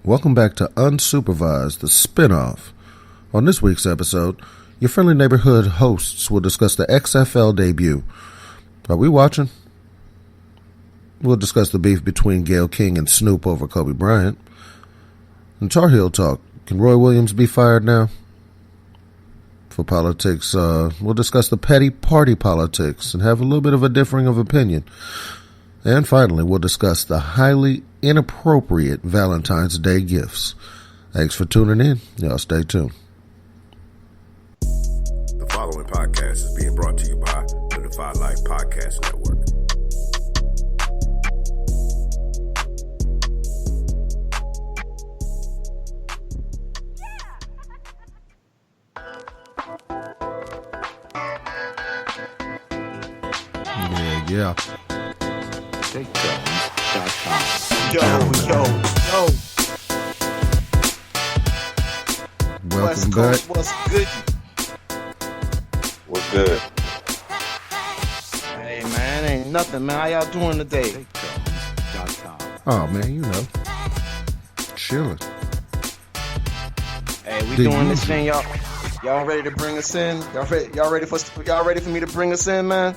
Welcome back to Unsupervised, the spinoff. On this week's episode, your friendly neighborhood hosts will discuss the XFL debut. Are we watching? We'll discuss the beef between Gayle King and Snoop over Kobe Bryant. In Tar Heel talk, can Roy Williams be fired now? For politics, we'll discuss the petty party politics and have a little bit of a differing of opinion. And finally, we'll discuss the highly inappropriate Valentine's Day gifts. Thanks for tuning in. Y'all stay tuned. The following podcast is being brought to you by the Defy Life Podcast Network. Yeah. Yo. Welcome West back. Coast, what's good? What's good? Hey, man, ain't nothing, man. How y'all doing today? Oh, man, you know. Chilling. Hey, we doing this thing, y'all. Y'all ready to bring us in? Y'all ready for me to bring us in, man?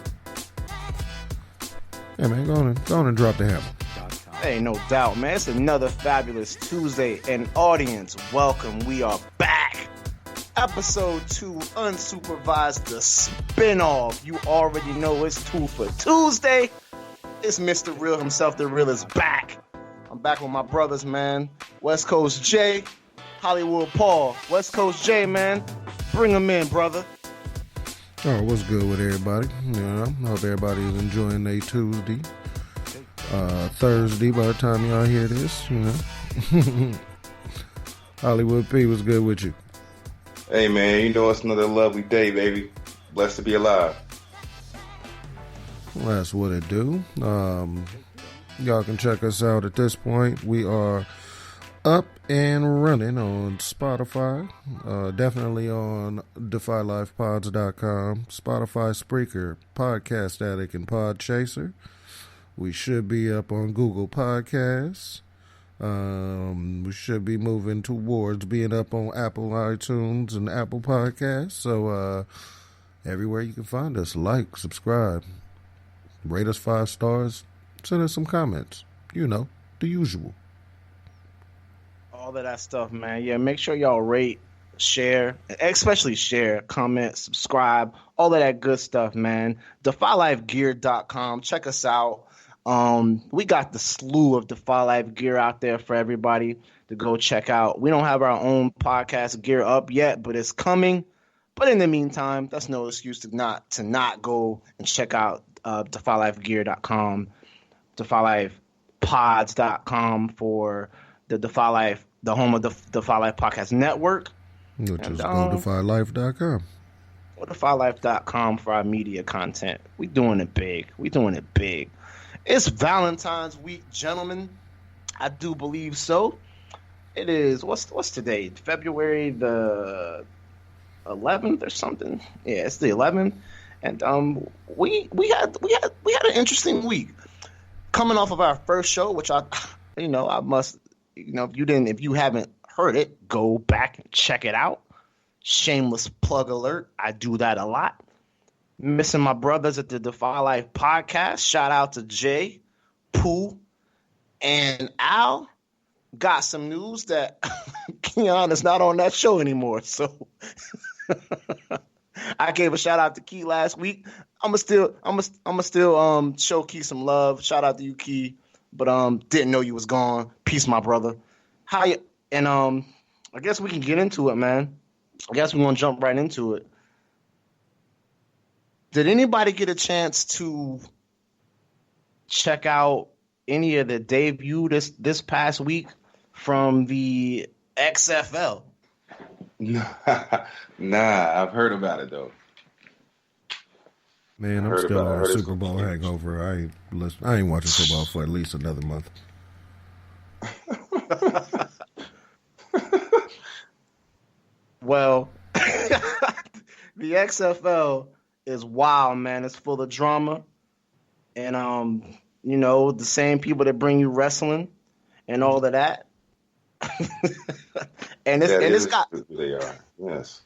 Yeah, man, go on and drop the hammer. Hey, no doubt, man. It's another fabulous Tuesday, and audience, welcome. We are back. Episode 2, Unsupervised, the spinoff. You already know it's 2 for Tuesday. It's Mr. Real himself, the Real is back. I'm back with my brothers, man. West Coast Jay, Hollywood Paul. West Coast Jay, man. Bring him in, brother. Oh, what's good with everybody? You know, I hope everybody is enjoying their Tuesday. Thursday by the time y'all hear this, you know. Hollywood P, what's good with you? Hey man, you know it's another lovely day, baby. Blessed to be alive. Well, that's what it do. Y'all can check us out at this point. We are up and running on Spotify. Definitely on DefyLifePods.com, Spotify, Spreaker, Podcast Addict, and Podchaser. We should be up on Google Podcasts. We should be moving towards being up on Apple iTunes and Apple Podcasts. So everywhere you can find us, like, subscribe, rate us 5 stars, send us some comments. You know, the usual. All of that stuff, man. Yeah, make sure y'all rate, share, especially share, comment, subscribe, all of that good stuff, man. DefyLifeGear.com. Check us out. We got the slew of Defy Life gear out there for everybody to go check out. We don't have our own podcast gear up yet, but it's coming. But in the meantime, that's no excuse to not go and check out DefyLifeGear.com, DefyLifePods.com for the Defy Life, the home of the Defy Life Podcast Network. Which is GoDefyLife.com. GoDefyLife.com for our media content. We doing it big. It's Valentine's week, gentlemen. I do believe so. It is. What's today? February the 11th or something. Yeah, it's the 11th, and we had an interesting week coming off of our first show, which I must, if you haven't heard it, go back and check it out. Shameless plug alert. I do that a lot. Missing my brothers at the Defy Life Podcast. Shout out to Jay, Pooh, and Al. Got some news that Keon is not on that show anymore. So I gave a shout out to Key last week. I'ma still show Key some love. Shout out to you, Key. But didn't know you was gone. Peace, my brother. How you? And I guess we can get into it, man. I guess we're gonna jump right into it. Did anybody get a chance to check out any of the debut this past week from the XFL? Nah, I've heard about it though. Man, I'm still on a Super Bowl hangover. I ain't watching football for at least another month. Well, the XFL is wild, man. It's full of drama. And, the same people that bring you wrestling and all of that and it's got who they are. Yes.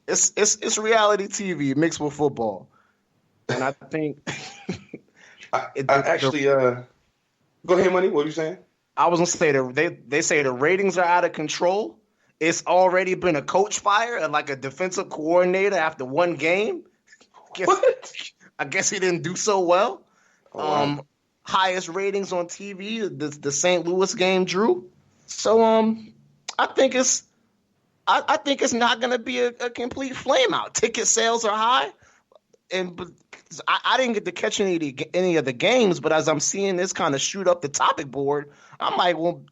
it's reality TV mixed with football, and I think I actually go ahead, Money. What are you saying? I was gonna say that they say the ratings are out of control. It's already been a coach fire and like a defensive coordinator after one game. I guess he didn't do so well. Oh, wow. Highest ratings on TV, the St. Louis game drew. So I think it's not going to be a complete flame out. Ticket sales are high, but I didn't get to catch any of the games. But as I'm seeing this kind of shoot up the topic board, I'm like, well,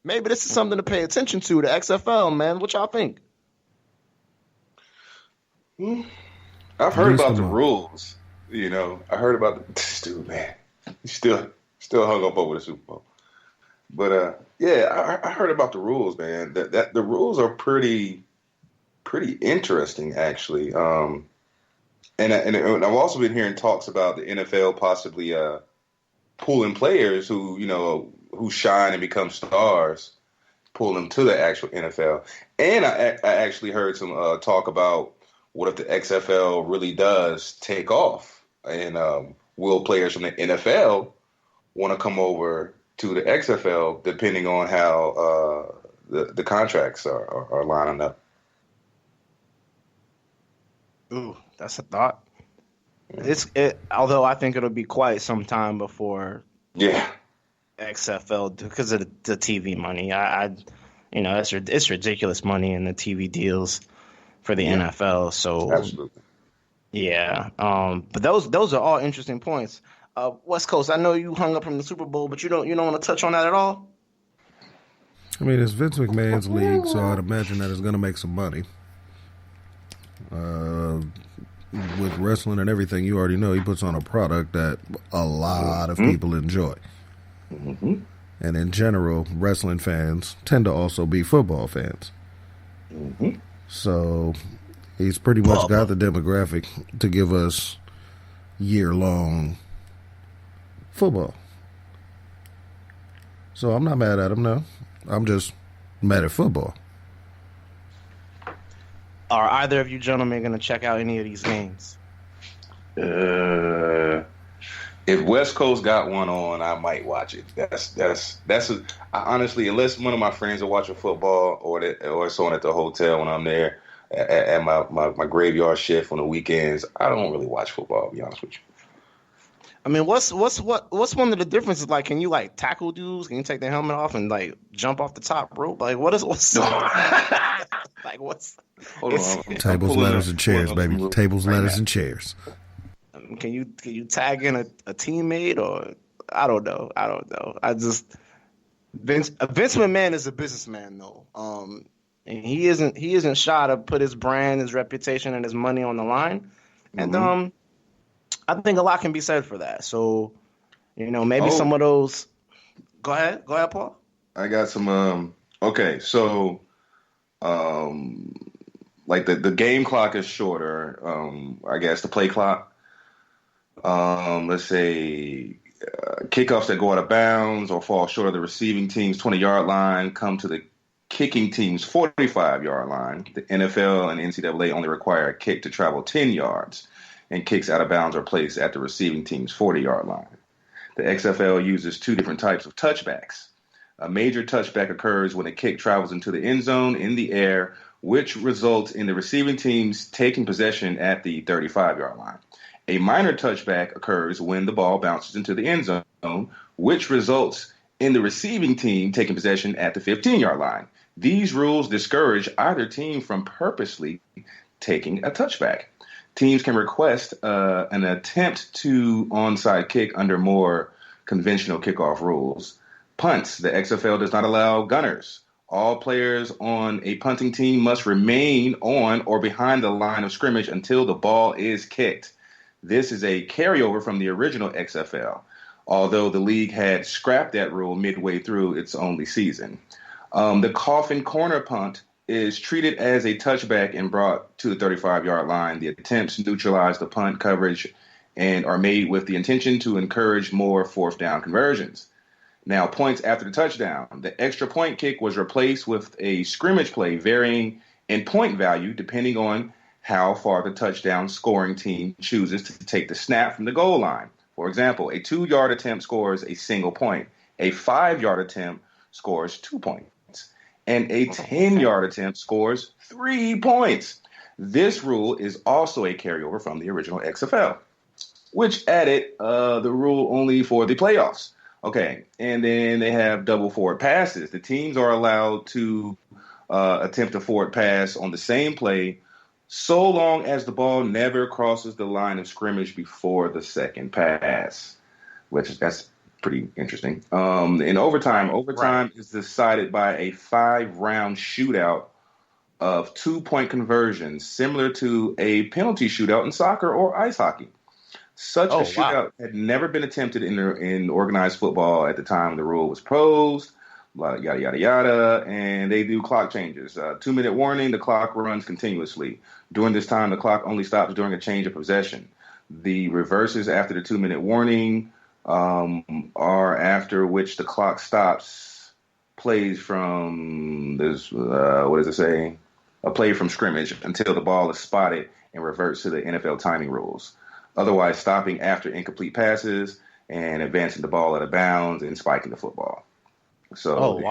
maybe this is something to pay attention to. The XFL, man. What y'all think? I've heard about the rules. You know, I heard about this dude, man. He's still hung up over the Super Bowl. But yeah, I heard about the rules, man. That the rules are pretty interesting, actually. And I've also been hearing talks about the NFL possibly pulling players who shine and become stars, pull them to the actual NFL. And I actually heard some talk about what if the XFL really does take off, and will players from the NFL want to come over to the XFL depending on how the contracts are lining up. Ooh, that's a thought. Although I think it'll be quite some time before XFL, because of the TV money. It's ridiculous money in the TV deals for the NFL. So absolutely. Yeah. But those are all interesting points. West Coast, I know you hung up from the Super Bowl, but you don't want to touch on that at all? I mean, it's Vince McMahon's league, so I'd imagine that it's going to make some money. With wrestling and everything, you already know he puts on a product that a lot of people enjoy. Mm-hmm. And in general, wrestling fans tend to also be football fans. Mm-hmm. So he's pretty much got the demographic to give us year-long football. So I'm not mad at him, no. I'm just mad at football. Are either of you gentlemen going to check out any of these games? If West Coast got one on, I might watch it. Honestly, unless one of my friends are watching football or it's on at the hotel when I'm there at my graveyard shift on the weekends, I don't really watch football, to be honest with you. I mean, what's one of the differences? Like, can you like tackle dudes? Can you take the helmet off and like jump off the top rope? Like, what's like what's Hold on, tables, ladders, and chairs, baby. Tables, ladders, and chairs. Can you tag in a teammate, or I don't know. I just Vince McMahon is a businessman though. And he isn't shy to put his brand, his reputation, and his money on the line. Mm-hmm. And I think a lot can be said for that. So, maybe some of those. Go ahead, Paul. I got some. Okay, so, like the game clock is shorter. I guess the play clock. Let's say kickoffs that go out of bounds or fall short of the receiving team's 20-yard line come to the kicking team's 45-yard line. The NFL and NCAA only require a kick to travel 10 yards, and kicks out of bounds are placed at the receiving team's 40-yard line. The XFL uses two different types of touchbacks. A major touchback occurs when a kick travels into the end zone in the air, which results in the receiving teams taking possession at the 35-yard line. A minor touchback occurs when the ball bounces into the end zone, which results in the receiving team taking possession at the 15-yard line. These rules discourage either team from purposely taking a touchback. Teams can request an attempt to onside kick under more conventional kickoff rules. Punts. The XFL does not allow gunners. All players on a punting team must remain on or behind the line of scrimmage until the ball is kicked. This is a carryover from the original XFL, although the league had scrapped that rule midway through its only season. The coffin corner punt is treated as a touchback and brought to the 35-yard line. The attempts neutralize the punt coverage and are made with the intention to encourage more fourth down conversions. Now, points after the touchdown. The extra point kick was replaced with a scrimmage play varying in point value depending on how far the touchdown scoring team chooses to take the snap from the goal line. For example, a 2-yard attempt scores a single point. A 5-yard attempt scores 2 points. And a 10-yard attempt scores 3 points. This rule is also a carryover from the original XFL, which added the rule only for the playoffs. Okay, and then they have double forward passes. The teams are allowed to attempt a forward pass on the same play so long as the ball never crosses the line of scrimmage before the second pass, that's pretty interesting. In overtime is decided by a 5-round shootout of 2-point conversions, similar to a penalty shootout in soccer or ice hockey. Such a shootout had never been attempted in organized football at the time the rule was proposed, yada, yada, yada, and they do clock changes. 2-minute warning, the clock runs continuously. During this time, the clock only stops during a change of possession. The reverses after the 2-minute warning are after which the clock stops, plays from this, what does it say? A play from scrimmage until the ball is spotted and reverts to the NFL timing rules. Otherwise, stopping after incomplete passes and advancing the ball out of bounds and spiking the football. So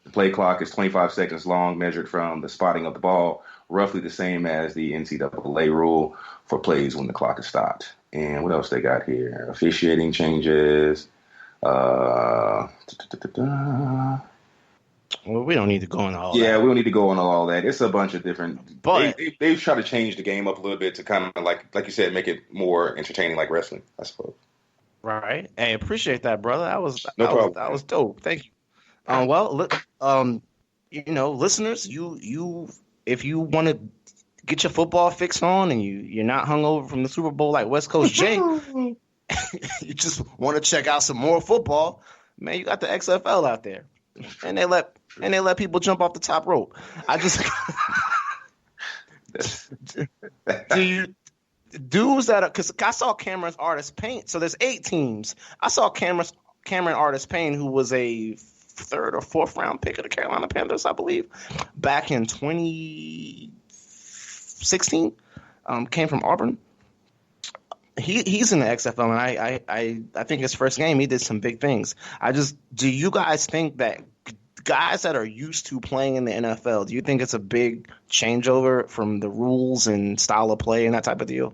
the play clock is 25 seconds long, measured from the spotting of the ball, roughly the same as the NCAA rule for plays when the clock is stopped. And what else they got here? Officiating changes. Well, we don't need to go into all that. Yeah, we don't need to go into all that. It's a bunch of different. But they've tried to change the game up a little bit to kind of like you said, make it more entertaining, like wrestling, I suppose. Right. Hey, appreciate that, brother. That was dope. Thank you. Listeners, you if you want to get your football fix on and you're not hungover from the Super Bowl like West Coast Jay, you just want to check out some more football, man, you got the XFL out there. And they let people jump off the top rope. I just because I saw Cameron Artis Payne. So there's 8 teams. I saw Cameron Artis Payne, who was a 3rd or 4th round pick of the Carolina Panthers, I believe, back in 2016. Came from Auburn. He's in the XFL, and I think his first game he did some big things. Do you guys think that guys that are used to playing in the NFL, do you think it's a big changeover from the rules and style of play and that type of deal?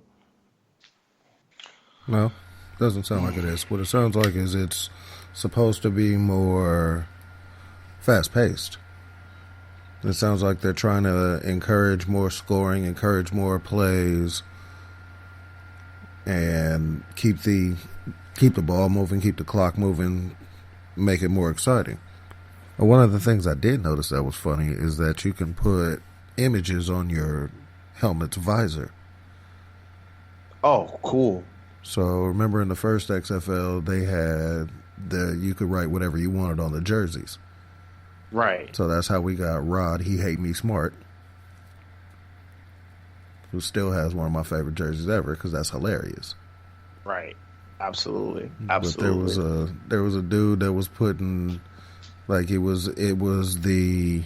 No, doesn't sound like it is. What it sounds like is it's supposed to be more fast-paced. It sounds like they're trying to encourage more scoring, encourage more plays, and keep the ball moving, keep the clock moving, make it more exciting. One of the things I did notice that was funny is that you can put images on your helmet's visor. Oh, cool. So remember in the first XFL, they had you could write whatever you wanted on the jerseys. Right. So that's how we got Rod, He Hate Me Smart, who still has one of my favorite jerseys ever because that's hilarious. Right. Absolutely. But there was a dude that was putting it was the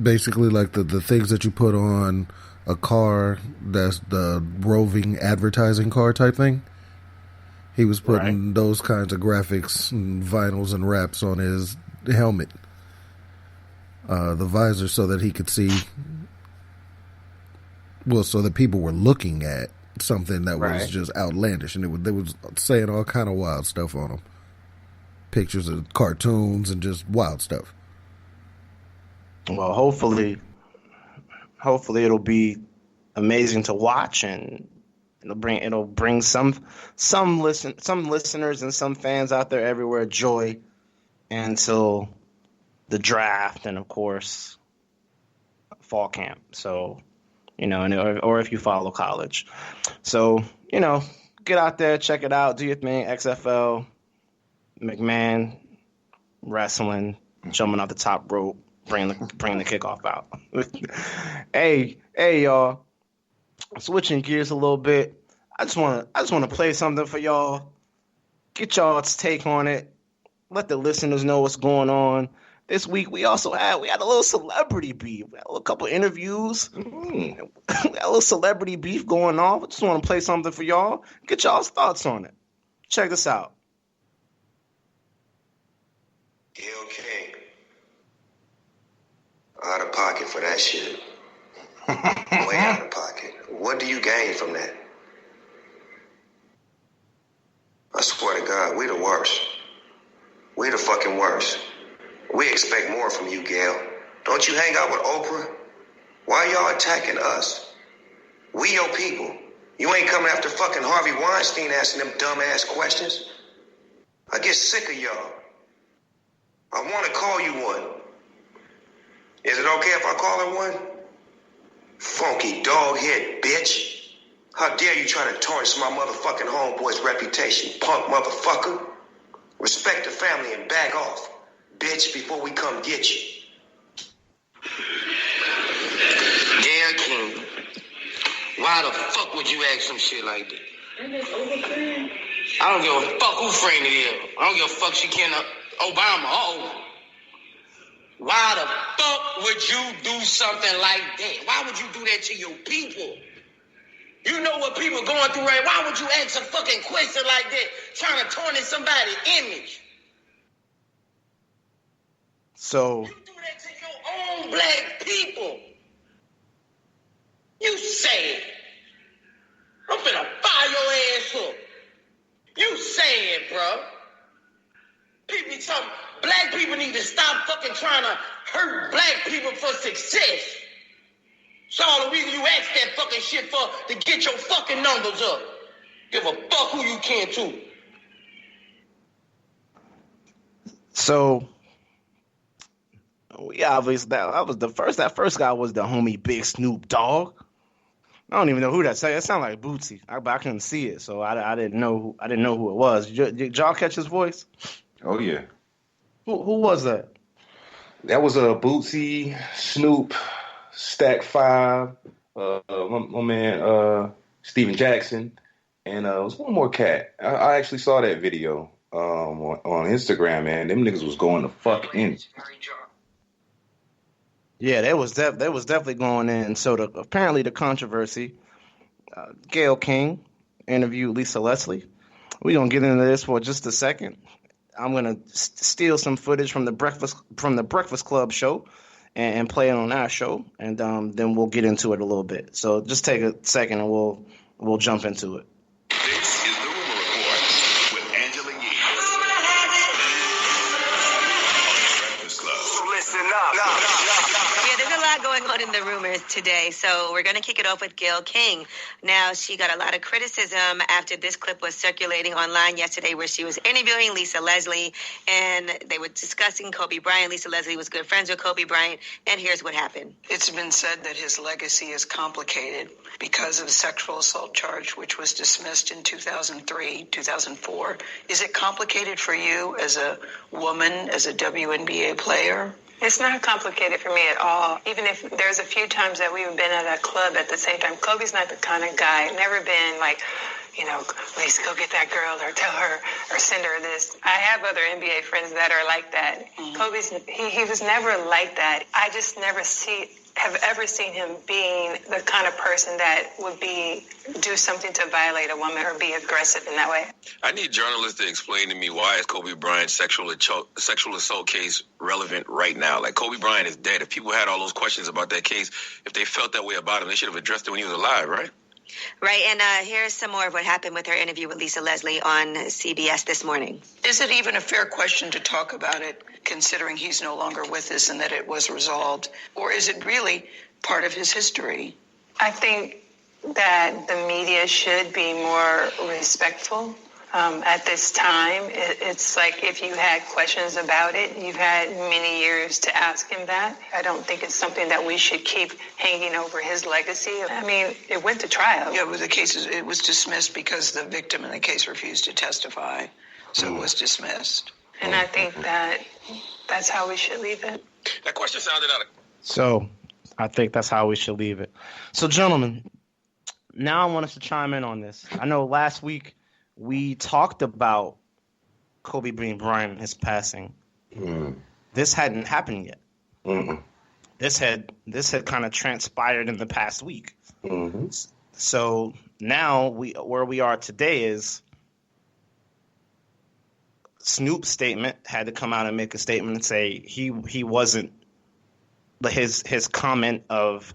basically like the things that you put on a car, that's the roving advertising car type thing. He was putting those kinds of graphics and vinyls and wraps on his helmet, the visor, so that he could see. Well, so that people were looking at something that was just outlandish, and they was saying all kind of wild stuff on them. Pictures of cartoons and just wild stuff. Well, hopefully it'll be amazing to watch, and it'll bring some listeners and some fans out there everywhere joy until the draft and of course fall camp. So, or if you follow college. So, get out there, check it out, do your thing. XFL, McMahon, wrestling, jumping off the top rope, bring the kickoff out. Hey, y'all. Switching gears a little bit. I just want to play something for y'all. Get y'all's take on it. let the listeners know what's going on. This week we had a little celebrity beef. We had a couple interviews. We had a little celebrity beef going on. I just want to play something for y'all. Get y'all's thoughts on it. Check this out. Gayle King. Out of pocket for that shit. Way out of pocket. What do you gain from that? I swear to God, we the worst. We the fucking worst. We expect more from you, Gayle. Don't you hang out with Oprah? Why y'all attacking us? We your people. You ain't coming after fucking Harvey Weinstein asking them dumb-ass questions. I get sick of y'all. I want to call you one. Is it okay if I call her one? Funky dog-head bitch. How dare you try to tarnish my motherfucking homeboy's reputation, punk motherfucker. Respect the family and back off, bitch, before we come get you. Gayle King, why the fuck would you ask some shit like that? I don't give a fuck who friend it is. I don't give a fuck she can Obama. Why the fuck would you do something like that? Why would you do that to your people? You know what people are going through, right? Why would you ask a fucking question like that, trying to tarnish somebody's image? So you do that to your own black people. You say it. I'm finna fire your ass up. You say it, bro. People talking, black people need to stop fucking trying to hurt black people for success. It's all the reason you ask that fucking shit for, to get your fucking numbers up. Give a fuck who you can too. So we obviously that first guy was the homie Big Snoop Dogg. I don't even know who that said. It sounded like Bootsy, but I couldn't see it, so I didn't know who it was. Did y'all catch his voice? Oh yeah. Who was that? That was Bootsy, Snoop, Stack 5, my man Steven Jackson, and it was one more cat. I actually saw that video on Instagram, man. Them niggas was going the fuck in. Yeah, they was definitely going in. So apparently the controversy, Gayle King interviewed Lisa Leslie. We're gonna get into this for just a second. I'm gonna steal some footage from the Breakfast Club show and play it on our show, and then we'll get into it a little bit. So just take a second and we'll jump into it. This is the Rumor Report with Angela Yee. Breakfast Club. Listen up. Yeah, there's a lot going on in the rumors today, so we're going to kick it off with Gayle King. Now, she got a lot of criticism after this clip was circulating online yesterday where she was interviewing Lisa Leslie, and they were discussing Kobe Bryant. Lisa Leslie was good friends with Kobe Bryant, and here's what happened. It's been said that his legacy is complicated because of the sexual assault charge, which was dismissed in 2003, 2004. Is it complicated for you as a woman, as a WNBA player? It's not complicated for me at all. Even if there's a few times that we've been at a club at the same time, Kobe's not the kind of guy, never been like, Lisa, go get that girl or tell her or send her this. I have other NBA friends that are like that. Mm-hmm. Kobe's, he was never like that. I just never have ever seen him being the kind of person that would do something to violate a woman or be aggressive in that way. I need journalists to explain to me why is Kobe Bryant's sexual assault case relevant right now? Like, Kobe Bryant is dead. If people had all those questions about that case, if they felt that way about him, they should have addressed it when he was alive, right? Right, and here's some more of what happened with her interview with Lisa Leslie on CBS this morning. Is it even a fair question to talk about it, considering he's no longer with us and that it was resolved? Or is it really part of his history? I think that the media should be more respectful. At this time, it's like if you had questions about it, you've had many years to ask him that. I don't think it's something that we should keep hanging over his legacy. I mean, it went to trial. Yeah, but it was dismissed because the victim in the case refused to testify, so it was dismissed. And I think that's how we should leave it. That question sounded out of... So I think that's how we should leave it. So, gentlemen, now I want us to chime in on this. I know last week we talked about Kobe Bryant, his passing, Mm. this hadn't happened yet. Mm-mm. This had kind of transpired in the past week. Mm-hmm. So now where we are today is Snoop's statement had to come out and make a statement and say he wasn't, but his comment of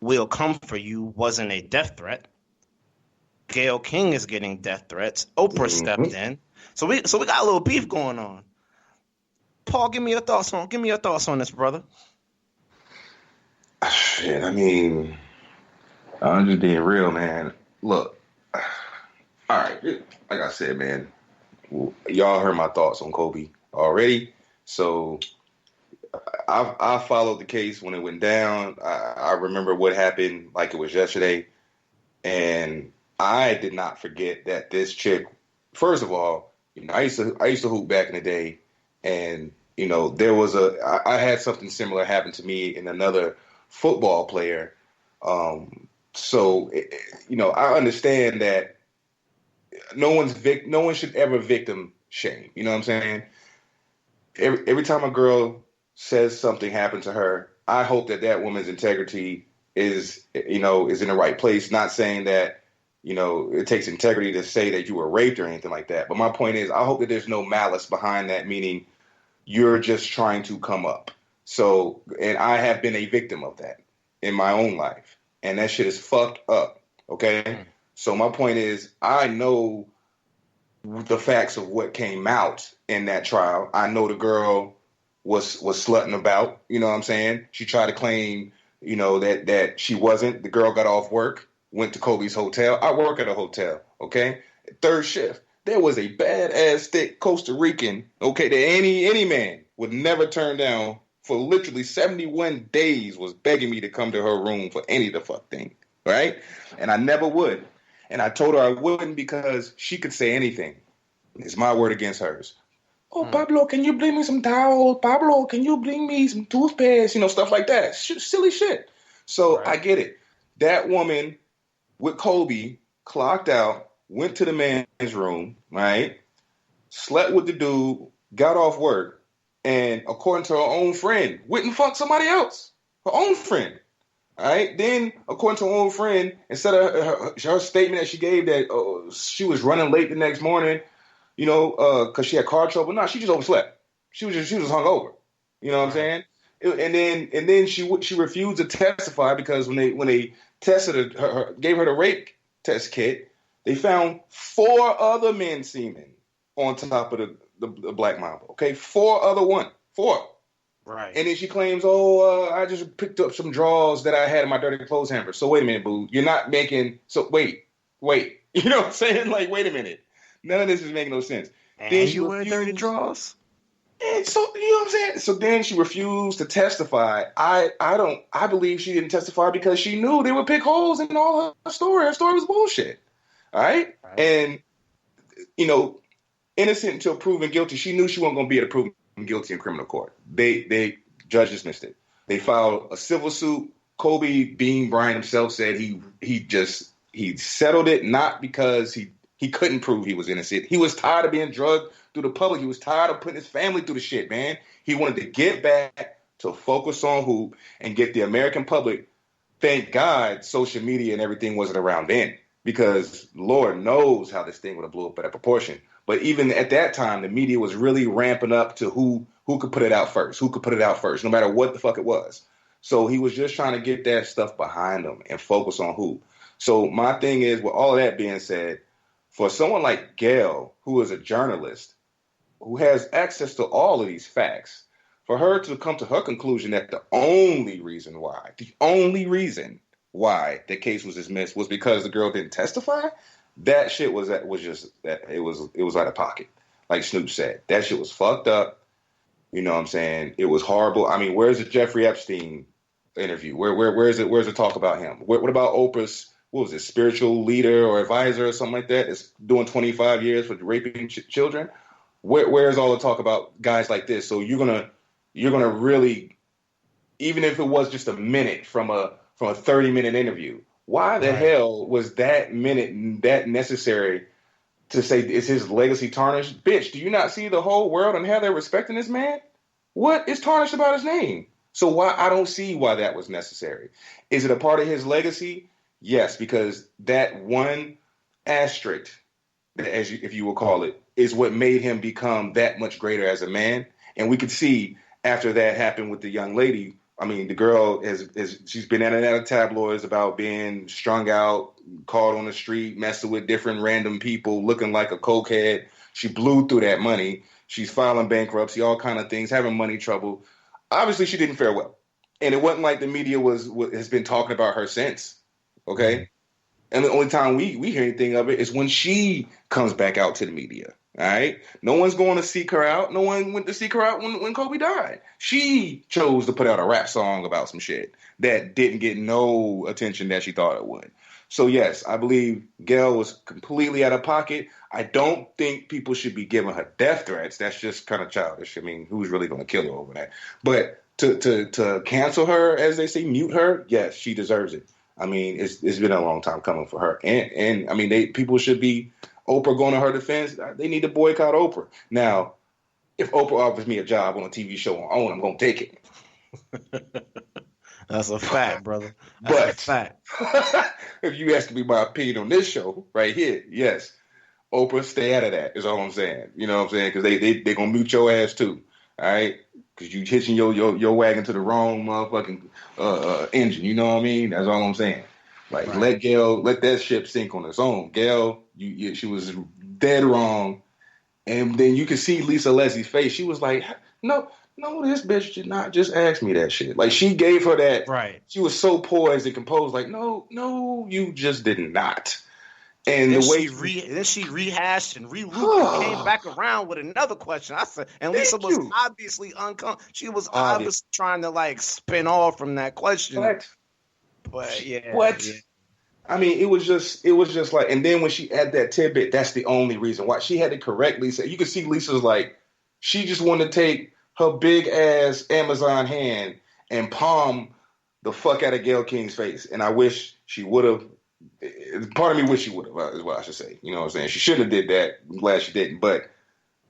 "we'll come for you" wasn't a death threat. Gayle King is getting death threats. Oprah stepped in, so we got a little beef going on. Paul, give me your thoughts on this, brother. Shit, I mean, I'm just being real, man. Look, all right, like I said, man, y'all heard my thoughts on Kobe already, so I followed the case when it went down. I remember what happened like it was yesterday, and I did not forget that this chick. First of all, I used to hoop back in the day, and there was I had something similar happen to me and another football player. So I understand that no one should ever victim shame. You know what I'm saying? Every time a girl says something happened to her, I hope that woman's integrity is in the right place. Not saying that it takes integrity to say that you were raped or anything like that. But my point is, I hope that there's no malice behind that, meaning you're just trying to come up. So, and I have been a victim of that in my own life, and that shit is fucked up. Okay, so my point is, I know the facts of what came out in that trial. I know the girl was slutting about. You know what I'm saying? She tried to claim, that she wasn't. The girl got off work, went to Kobe's hotel. I work at a hotel. Okay, third shift. There was a badass thick Costa Rican. Okay, that any man would never turn down. For literally 71 days was begging me to come to her room for any of the fuck thing, right? And I never would. And I told her I wouldn't because she could say anything. It's my word against hers. Oh, Pablo, can you bring me some towels? Pablo, can you bring me some toothpaste? Stuff like that. Silly shit. So right. I get it. That woman with Kobe clocked out, went to the man's room, right? Slept with the dude, got off work. And according to her own friend, went and fucked somebody else. Her own friend. All right? Then, according to her own friend, instead of her statement that she gave that she was running late the next morning, because she had car trouble. No, she just overslept. She was hungover. You know what I'm saying? And then she refused to testify because when they tested her, gave her the rape test kit, they found 4 other men's semen on top of the Black Mamba. Okay, 4. Right. And then she claims, I just picked up some drawers that I had in my dirty clothes hamper. So wait a minute, boo. You're not making. So wait. You know what I'm saying? Like, wait a minute. None of this is making no sense. And then you wear dirty drawers. And so you know what I'm saying? So then she refused to testify. I believe she didn't testify because she knew they would pick holes in all her story. Her story was bullshit. All right? And innocent until proven guilty. She knew she wasn't going to be able to prove him guilty in criminal court. They judge dismissed it. They filed a civil suit. Kobe Bean Bryant himself said he settled it not because he couldn't prove he was innocent. He was tired of being drugged through the public. He was tired of putting his family through the shit, man. He wanted to get back to focus on hoop and get the American public. Thank God social media and everything wasn't around then, because Lord knows how this thing would have blew up at a proportion. But even at that time, the media was really ramping up to who could put it out first, no matter what the fuck it was. So he was just trying to get that stuff behind him and focus on hoop. So my thing is, with all of that being said, for someone like Gayle, who is a journalist, who has access to all of these facts, for her to come to her conclusion that the only reason why the case was dismissed was because the girl didn't testify, that shit was out of pocket. Like Snoop said, that shit was fucked up. You know what I'm saying? It was horrible. I mean, where's the Jeffrey Epstein interview? Where's the talk about him? What about Oprah's, what was it, spiritual leader or advisor or something like that? It's doing 25 years for raping children. Where's all the talk about guys like this? So you're gonna really, even if it was just a minute from a 30-minute interview, why the hell was that minute that necessary to say is his legacy tarnished? Bitch, do you not see the whole world and how they're respecting this man? What is tarnished about his name? So why I don't see why that was necessary. Is it a part of his legacy? Yes, because that one asterisk, if you will call it, is what made him become that much greater as a man. And we could see after that happened with the young lady. I mean, the girl she's been in and out of tabloids about being strung out, caught on the street, messing with different random people, looking like a cokehead. She blew through that money. She's filing bankruptcy, all kind of things, having money trouble. Obviously, she didn't fare well. And it wasn't like the media has been talking about her since. Okay? And the only time we hear anything of it is when she comes back out to the media. All right? No one's going to seek her out. No one went to seek her out when Kobe died. She chose to put out a rap song about some shit that didn't get no attention that she thought it would. So, yes, I believe Gayle was completely out of pocket. I don't think people should be giving her death threats. That's just kind of childish. I mean, who's really going to kill her over that? But to cancel her, as they say, mute her, yes, she deserves it. I mean, it's been a long time coming for her. And I mean, people should be, Oprah going to her defense, they need to boycott Oprah. Now, if Oprah offers me a job on a TV show on OWN, I'm going to take it. That's a fact, brother. That's a fact. If you ask me my opinion on this show right here, yes, Oprah, stay out of that is all I'm saying. You know what I'm saying? Because they going to mute your ass too, all right? Because you hitching your wagon to the wrong motherfucking engine. You know what I mean? That's all I'm saying. Like, right. Let that ship sink on its own. Gayle, she was dead wrong. And then you can see Lisa Leslie's face. She was like, no, this bitch did not just ask me that shit. Like, she gave her that. Right. She was so poised and composed. Like, no, you just did not. And then the way then she rehashed and relooped and came back around with another question. I said, and Lisa was obviously uncomfortable. She was obviously trying to like spin off from that question. But yeah. What? Yeah. I mean, it was just like, and then when she had that tidbit, that's the only reason why she had to correct Lisa. You could see Lisa's like, she just wanted to take her big ass Amazon hand and palm the fuck out of Gayle King's face. And I wish she would have. Part of me wish she would have, is what I should say. You know what I'm saying? She should have did that. I'm glad she didn't. But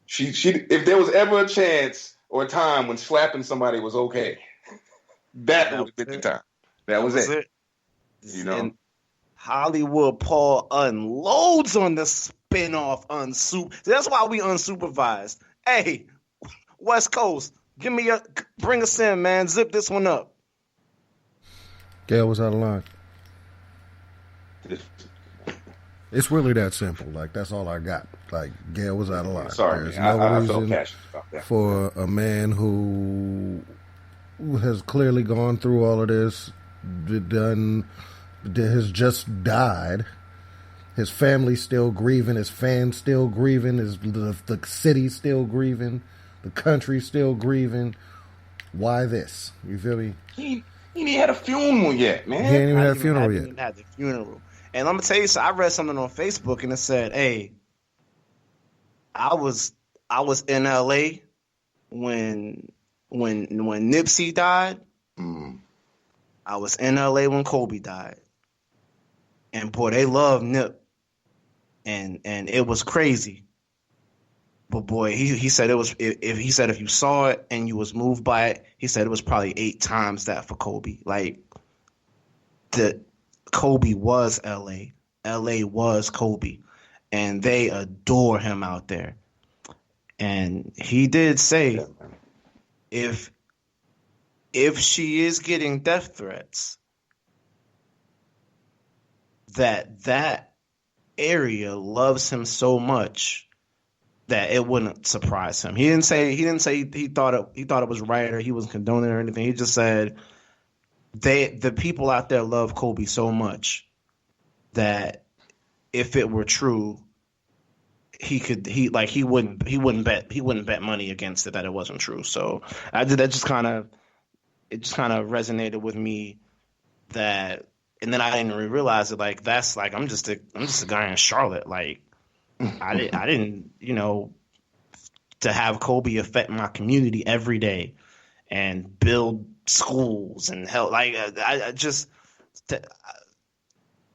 she if there was ever a chance or a time when slapping somebody was okay, that would have been the time. That was it. You know? And Hollywood Paul unloads on the spinoff Unsupervised. That's why we unsupervised. Hey, West Coast, bring us in, man. Zip this one up. Gayle was out of line. It's really that simple. Like, that's all I got. Like, Gayle was out of line. Sorry, There's man. no I reason felt passionate about that. For a man who has clearly gone through all of this, has just died. His family's still grieving. His fans still grieving. The city's still grieving. The country's still grieving. Why this? You feel me? He ain't had a funeral yet, man. He ain't even had a funeral yet. He didn't have the funeral. And I'm gonna tell you, so I read something on Facebook and it said, "Hey, I was in LA when Nipsey died. I was in LA when Kobe died, and boy, they love Nip, and it was crazy. But boy, he said it was if you saw it and you was moved by it, he said it was probably 8 times that for Kobe. Like Kobe was LA. LA was Kobe. And they adore him out there. And he did say if she is getting death threats, that area loves him so much that it wouldn't surprise him. He didn't say he thought it was right or he wasn't condoning it or anything. He just said the people out there love Kobe so much that if it were true, he wouldn't bet money against it that it wasn't true. So it just kind of resonated with me that, and then I didn't really realize it. Like, that's like I'm just a guy in Charlotte. Like I didn't to have Kobe affect my community every day and build schools and help. Like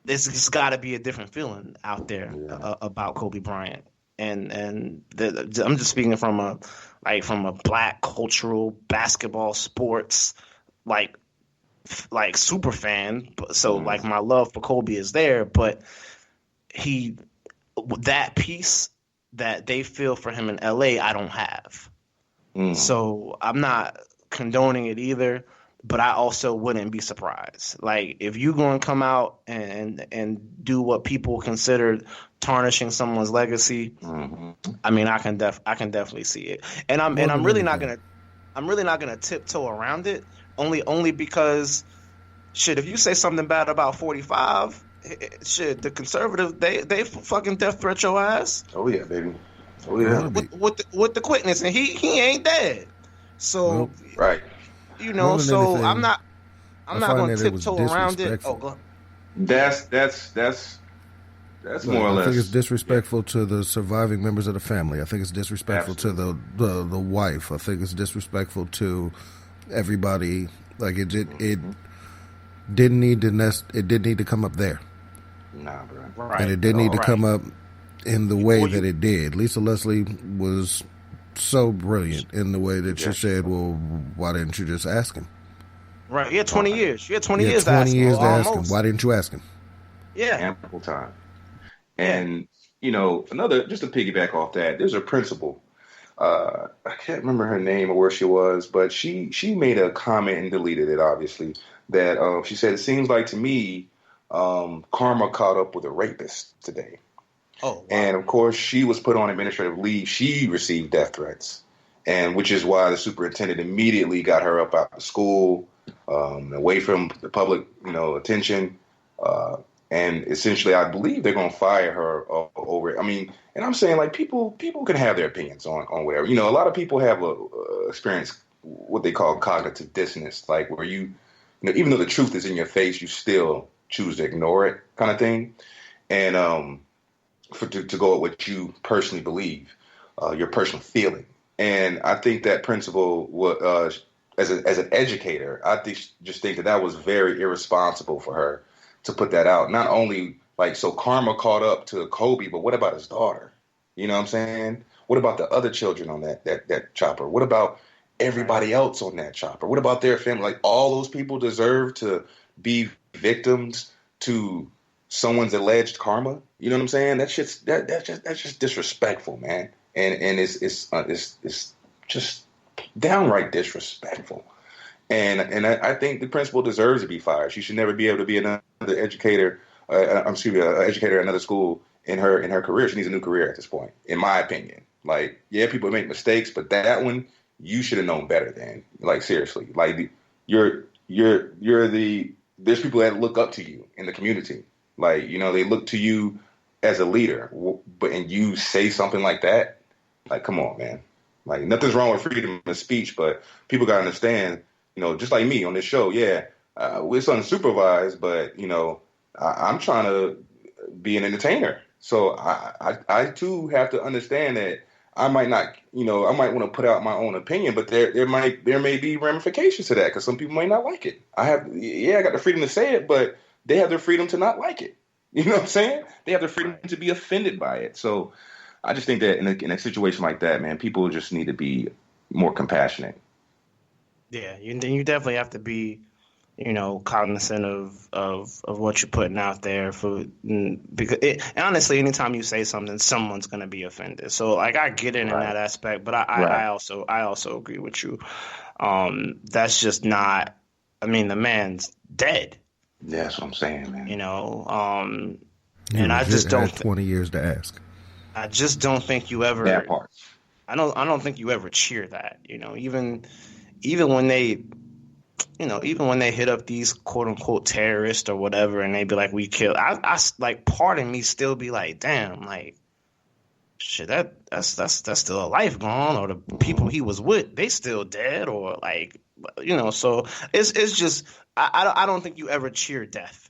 there's just got to be a different feeling out there about Kobe Bryant. And I'm just speaking from a black cultural basketball sports like super fan. So like my love for Kobe is there, but that piece that they feel for him in LA, I don't have. So I'm not condoning it either, but I also wouldn't be surprised. Like if you're going to come out and do what people consider tarnishing someone's legacy, I mean, I can definitely see it. And I'm really not gonna tiptoe around it. Only because shit, if you say something bad about 45, shit, the conservative they fucking death threat your ass. Oh yeah, baby. Oh yeah. With the quickness, and he ain't dead. So right. You know, so anything, I'm not going to tiptoe around it. Oh, go ahead. That's more or less. I think it's disrespectful to the surviving members of the family. I think it's disrespectful to the wife. I think it's disrespectful to everybody. Like it didn't need to come up there. Nah, bro. Right. And it didn't need to come up in the way that it did. Lisa Leslie was so brilliant in the way that she said, well, why didn't you just ask him? Right. Yeah, 20 years. You had 20 years to ask him. Why didn't you ask him? Yeah. Ample time. And, just to piggyback off that, there's a principal. I can't remember her name or where she was, but she made a comment and deleted it, obviously, that she said, it seems like to me, karma caught up with a rapist today. Oh, wow. And, of course, she was put on administrative leave. She received death threats, and which is why the superintendent immediately got her up out of school, away from the public, attention. And essentially, I believe they're going to fire her over it. I mean, and I'm saying, like, people can have their opinions on whatever. A lot of people have experience what they call cognitive dissonance, like where even though the truth is in your face, you still choose to ignore it kind of thing. And to go with what you personally believe, your personal feeling. And I think that principal was, as an educator, I just think that was very irresponsible for her to put that out. Not only so karma caught up to Kobe, but what about his daughter? You know what I'm saying? What about the other children on that chopper? What about everybody else on that chopper? What about their family? Like, all those people deserve to be victims to someone's alleged karma. You know what I'm saying? That's just disrespectful, man. And it's just downright disrespectful. And I think the principal deserves to be fired. She should never be able to be another educator. Educator at another school in her career. She needs a new career at this point, in my opinion. Like, yeah, people make mistakes, but that one you should have known better than. Like, seriously, like there's people that look up to you in the community. Like, they look to you as a leader, and you say something like that. Like, come on, man. Like, nothing's wrong with freedom of speech, but people got to understand, just like me on this show, it's unsupervised, but, I'm trying to be an entertainer. So I too have to understand that I might not, I might want to put out my own opinion, but there may be ramifications to that because some people might not like it. I got the freedom to say it, but they have their freedom to not like it. You know what I'm saying? They have the freedom to be offended by it. So I just think that in a situation like that, man, people just need to be more compassionate. Yeah, you definitely have to be, cognizant of what you're putting out there because honestly, anytime you say something, someone's gonna be offended. So like, I get it in that aspect, but I also agree with you. That's just not. I mean, the man's dead. Yeah, that's what I'm saying, man. And I just don't. 20 years to ask. I just don't think you ever. That part. I don't think you ever cheer that. Even when they. Even when they hit up these quote unquote terrorists or whatever, and they be like, "We killed," I like, part of me still be like, "Damn, like, shit, that's still a life gone," or the people he was with, they still dead, or like, So it's just, I don't think you ever cheer death.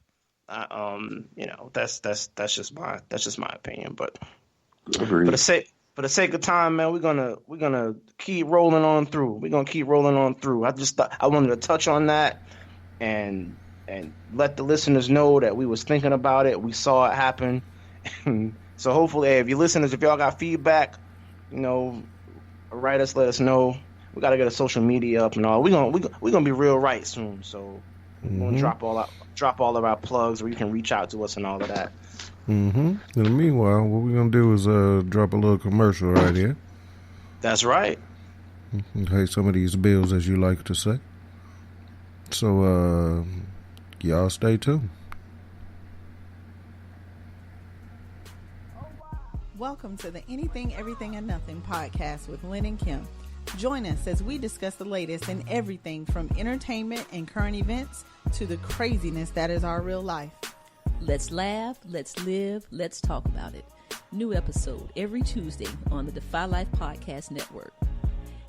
That's just my opinion, but Agreed. For the sake of time, man, we're gonna keep rolling on through. I just thought I wanted to touch on that, and and let the listeners know that we was thinking about it. We saw it happen. So hopefully, hey, if you listeners, if y'all got feedback, write us, let us know. We got to get a social media up and all. We're gonna be real right soon. So we're gonna drop all of our plugs where you can reach out to us and all of that. In the meanwhile, what we're gonna do is drop a little commercial right here. That's right. Pay some of these bills, as you like to say. So y'all stay tuned. Welcome to the Anything, Everything, and Nothing podcast with Lynn and Kim. Join us as we discuss the latest in everything from entertainment and current events to the craziness that is our real life. Let's laugh, let's live, let's talk about it. New episode every Tuesday on the Defy Life Podcast Network.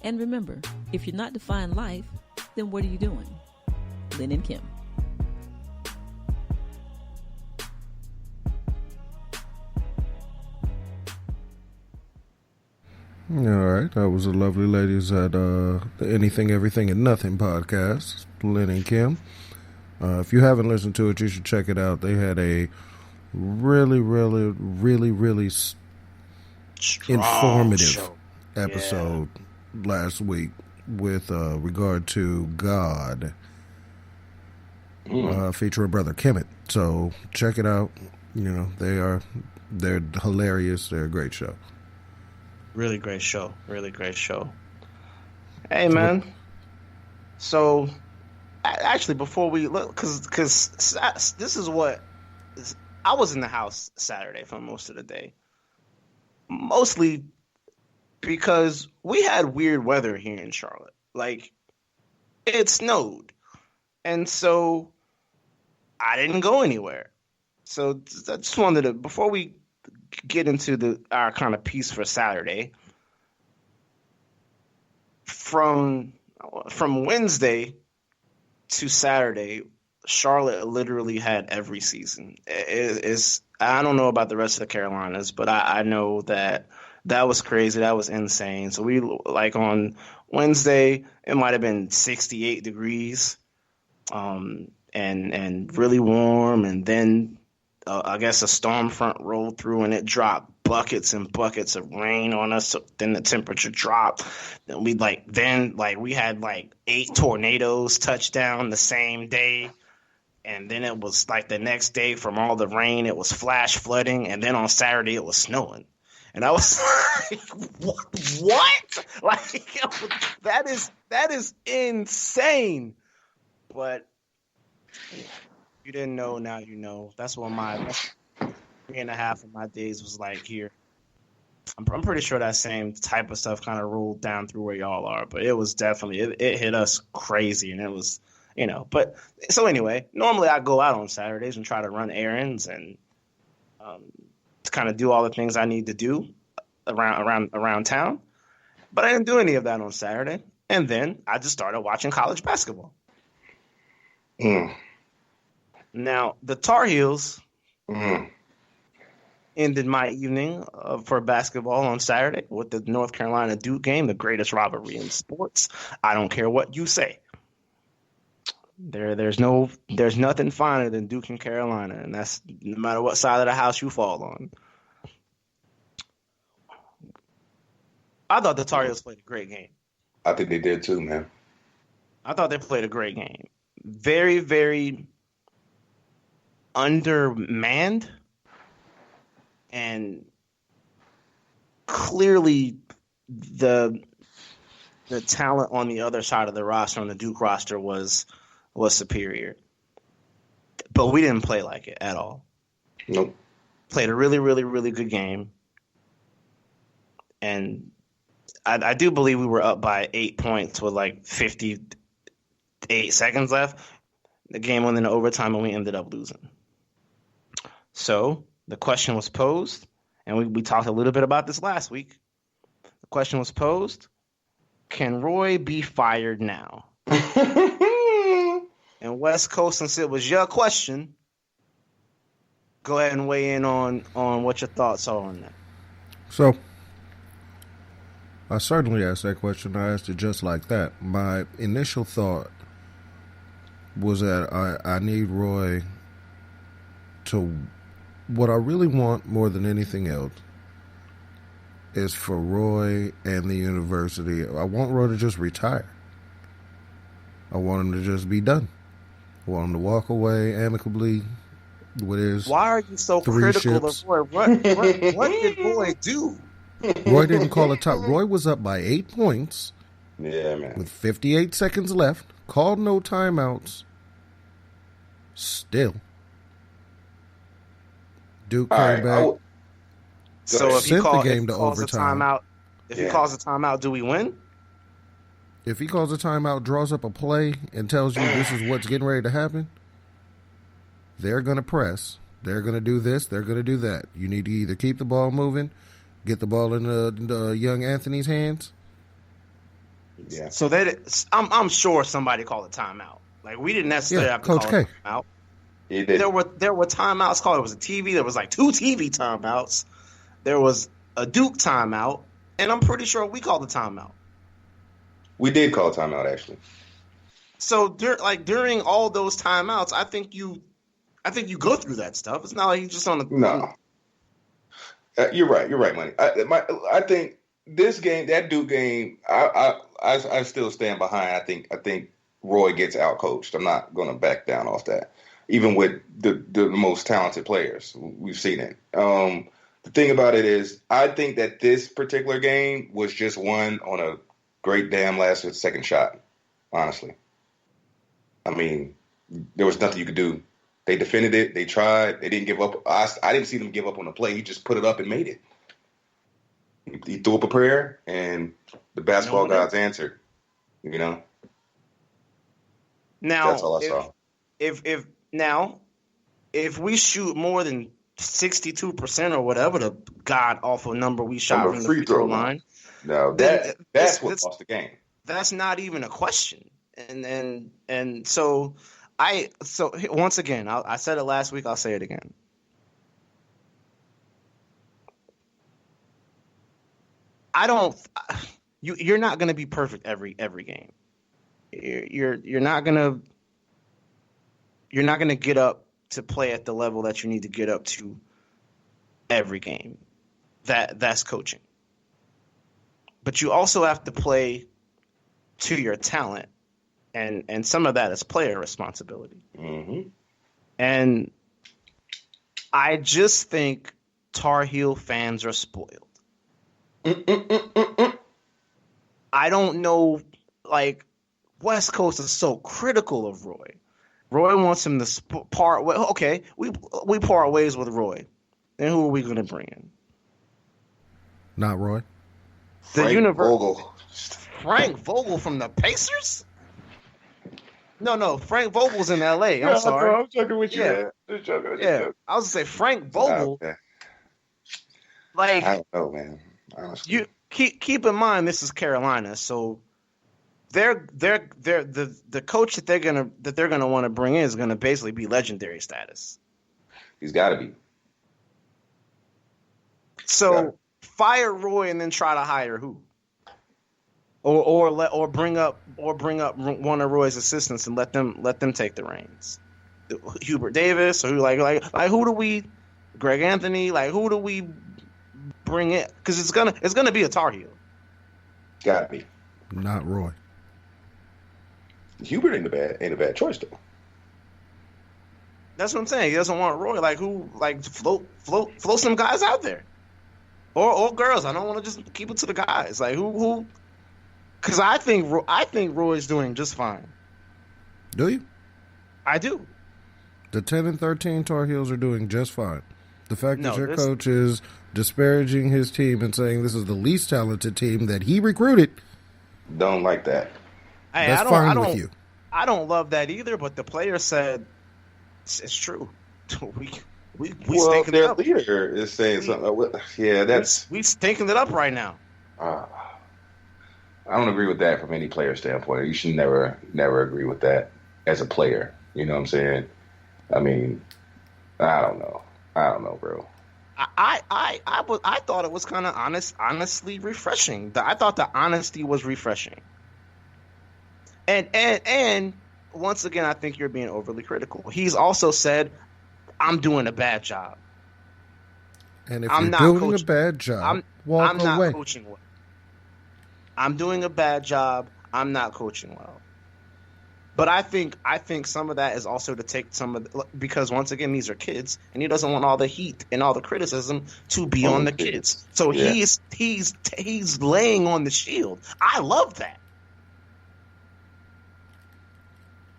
And remember, if you're not defying life, then what are you doing? Lynn and Kim. All right, that was the lovely ladies at the Anything, Everything, and Nothing podcast, Lynn and Kim. If you haven't listened to it, you should check it out. They had a really informative episode last week with regard to God, featuring Brother Kemet. So check it out. They're hilarious. They're a great show. Really great show. Hey, man. So, actually, before we look, because this is what I was in the house Saturday for most of the day, mostly because we had weird weather here in Charlotte. Like, it snowed, and so I didn't go anywhere. So I just wanted to, before we get into our kind of piece for Saturday, from Wednesday to Saturday, Charlotte literally had every season. I don't know about the rest of the Carolinas, but I know that was crazy. That was insane. So we, like, on Wednesday, it might have been 68 degrees, and really warm, and then I guess a storm front rolled through and it dropped buckets and buckets of rain on us. So then the temperature dropped. Then we had 8 tornadoes touch down the same day. And then it was like the next day, from all the rain, it was flash flooding. And then on Saturday it was snowing. And I was like, what? Like, that is insane. But you didn't know, now you know. That's what my 3.5 of my days was like here. I'm pretty sure that same type of stuff kind of rolled down through where y'all are, but it was definitely, it hit us crazy, and it was, But so anyway, normally I go out on Saturdays and try to run errands and to kind of do all the things I need to do around town, but I didn't do any of that on Saturday, and then I just started watching college basketball. Now, the Tar Heels ended my evening for basketball on Saturday with the North Carolina Duke game, the greatest rivalry in sports. I don't care what you say. There's nothing finer than Duke and Carolina, and that's no matter what side of the house you fall on. I thought the Tar Heels played a great game. I think they did too, man. I thought they played a great game. Very, very undermanned, and clearly the talent on the other side of the roster, on the Duke roster, was superior. But we didn't play like it at all. Nope. Played a really, really, really good game. And I do believe we were up by 8 points with 58 seconds left. The game went into overtime, and we ended up losing. So the question was posed, and we talked a little bit about this last week. The question was posed, can Roy be fired now? And West Coast, since it was your question, go ahead and weigh in on what your thoughts are on that. So, I certainly asked that question. I asked it just like that. My initial thought was that I need Roy to, what I really want more than anything else is for Roy and the university. I want Roy to just retire. I want him to just be done. I want him to walk away amicably with his Why are you so 3 critical ships. of Roy? What did Roy do? Roy didn't call a time. Roy was up by 8 points. Yeah, man. With 58 seconds left. Called no timeouts. Still. Duke came back. So if he sent the calls game to a overtime. timeout, if he calls a timeout, do we win? If he calls a timeout, draws up a play, and tells you this is what's getting ready to happen, they're going to press. They're going to do this. They're going to do that. You need to either keep the ball moving, get the ball in the young Anthony's hands. Yeah. So I'm sure somebody called a timeout. Like we didn't necessarily have to Coach call K. a timeout. He did. There were timeouts called. It was a TV. There was like 2 TV timeouts. There was a Duke timeout, and I'm pretty sure we called the timeout. We did call a timeout, actually. So during all those timeouts, I think you go through that stuff. It's not like you just on the No. You're right, Money. I think this game, that Duke game, I still stand behind. I think Roy gets outcoached. I'm not going to back down off that. Even with the most talented players, we've seen it. The thing about it is, I think that this particular game was just won on a great damn last second shot, honestly. I mean, there was nothing you could do. They defended it. They tried. They didn't give up. I didn't see them give up on the play. He just put it up and made it. He threw up a prayer, and the basketball gods answered. You know? Now, that's all I saw. If we shoot more than 62% or whatever the god awful number we shot from the free throw line, no, that's what lost the game. That's not even a question. And so once again, I said it last week. I'll say it again. You're not going to be perfect every game. You're not going to get up to play at the level that you need to get up to every game. That's coaching. But you also have to play to your talent, and some of that is player responsibility. Mm-hmm. And I just think Tar Heel fans are spoiled. I don't know, like, West Coast is so critical of Roy. Roy wants him to part ways. Okay, we part ways with Roy. Then who are we going to bring in? Not Roy. Frank Vogel. Frank Vogel from the Pacers? No. Frank Vogel's in L.A. I'm sorry. I'm joking with you. Yeah. I was going to say Frank Vogel. Okay. Like, I don't know, man. Honestly. You keep in mind this is Carolina, so the coach that they're gonna want to bring in is gonna basically be legendary status. He's got to be. So fire Roy and then try to hire who? Or bring up one of Roy's assistants and let them take the reins. Hubert Davis or who like who do we? Greg Anthony, like who do we bring in? Because it's gonna be a Tar Heel. Got to be. Not Roy. Hubert ain't a bad choice though. That's what I'm saying. He doesn't want Roy. Like who? Like float some guys out there, or girls. I don't want to just keep it to the guys. Like who? Because I think Roy's doing just fine. Do you? I do. The 10 and 13 Tar Heels are doing just fine. The fact that your coach is disparaging his team and saying this is the least talented team that he recruited. Don't like that. Hey, that's fine with you. I don't love that either, but the player said it's true. we stinking their it up. leader is saying something. Yeah, that's we stinking it up right now. I don't agree with that from any player standpoint. You should never agree with that as a player. You know what I'm saying? I mean, I don't know, bro. I thought it was kind of honestly refreshing. I thought the honesty was refreshing. And once again, I think you're being overly critical. He's also said, "I'm doing a bad job." And if I'm you're not doing coaching. a bad job, I'm not away. coaching well. I'm doing a bad job. I'm not coaching well. But I think some of that is also to take some of because once again these are kids and he doesn't want all the heat and all the criticism to be on the kids. So he's laying on the shield. I love that.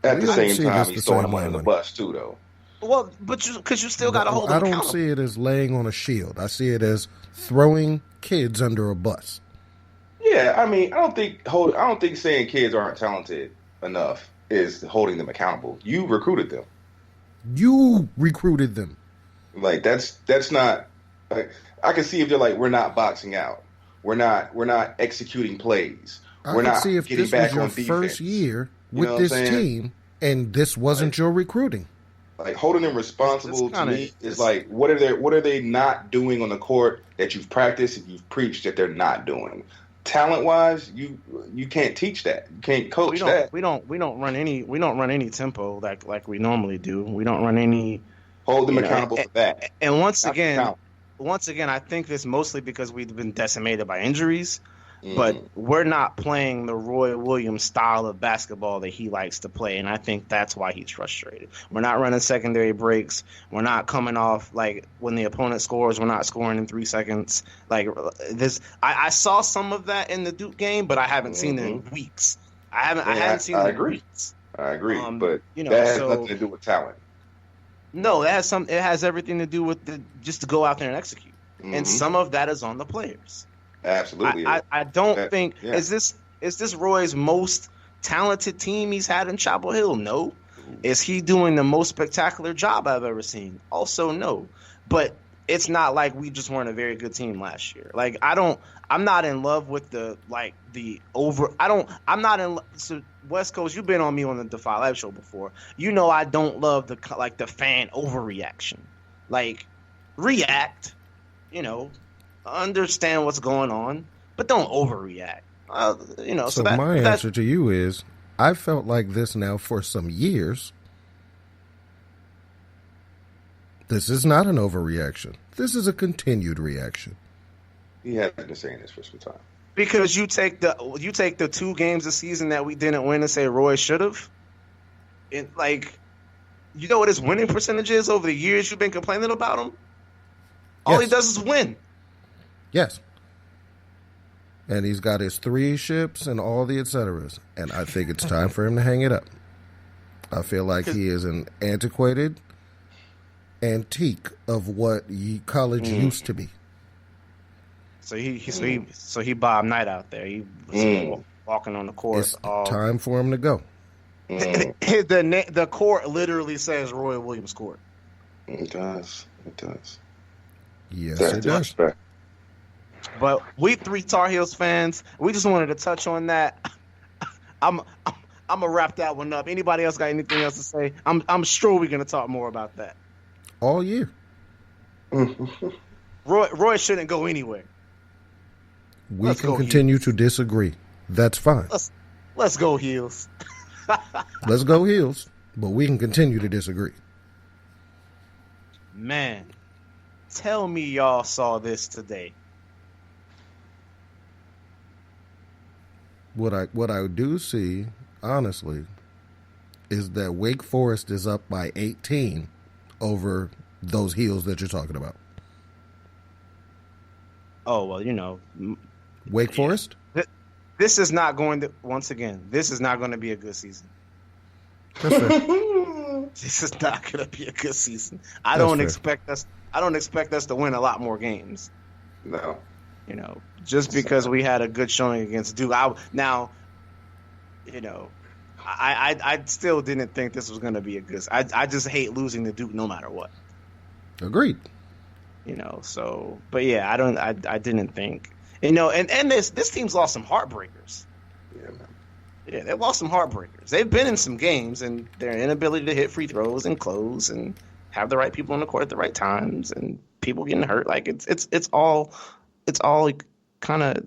At the same time, he's throwing him under the bus too, though. Well, but because you still got to hold him accountable. I don't see it as laying on a shield. I see it as throwing kids under a bus. Yeah, I mean, I don't think saying kids aren't talented enough is holding them accountable. You recruited them. You recruited them. Like that's not. Like, I can see if they're like, we're not boxing out. We're not executing plays. We're not see if getting this back was your on defense. first year with this team, and this wasn't your recruiting. Like holding them responsible to me is like, what are they not doing on the court that you've practiced and you've preached that they're not doing? Talent wise, you can't teach that. You can't coach that. We don't run any tempo like we normally do. We don't run any. Hold them accountable for that. And once again, I think this mostly because we've been decimated by injuries. But we're not playing the Roy Williams style of basketball that he likes to play, and I think that's why he's frustrated. We're not running secondary breaks. We're not coming off like when the opponent scores. We're not scoring in 3 seconds. Like this, I saw some of that in the Duke game, but I haven't seen it in weeks. I haven't seen it in weeks. I agree, but that has nothing to do with talent. No, it has everything to do with just to go out there and execute, and some of that is on the players. Absolutely. I don't think is this Roy's most talented team he's had in Chapel Hill? No. Is he doing the most spectacular job I've ever seen? Also no. But it's not like we just weren't a very good team last year. Like I'm not in love with so West Coast, you've been on me on the Defy Live show before. You know I don't love the fan overreaction. Like react, understand what's going on, but don't overreact. So my answer to you is, I felt like this now for some years. This is not an overreaction. This is a continued reaction. He has been saying this for some time. Because you take the 2 games this season that we didn't win and say Roy should have. You know what his winning percentage is over the years you've been complaining about him? All he does is win. Yes. And he's got his 3 ships and all the et ceteras. And I think it's time for him to hang it up. I feel like he is an antiquated antique of what college used to be. So he Bob Knight out there. He was walking on the court. It's time for him to go. The court literally says Roy Williams Court. It does. Yes, it does. But we 3 Tar Heels fans, we just wanted to touch on that. I'm gonna wrap that one up. Anybody else got anything else to say? I'm sure we're gonna talk more about that all year. Roy shouldn't go anywhere. We can continue to disagree. That's fine. Let's go Heels. Let's go Heels, but we can continue to disagree. Man, tell me y'all saw this today. What I do see, honestly, is that Wake Forest is up by 18 over those Heels that you're talking about. Oh, well, Wake Forest? This is not going to, once again, this is not going to be a good season. That's fair. This is not going to be a good season. I don't expect us to win a lot more games. No. Just because we had a good showing against Duke. I still didn't think this was going to be a good. I just hate losing to Duke no matter what. Agreed. But yeah, I didn't think. And this team's lost some heartbreakers. Yeah, man. Yeah, they've lost some heartbreakers. They've been in some games, and their inability to hit free throws and close and have the right people on the court at the right times and people getting hurt. Like it's all kind of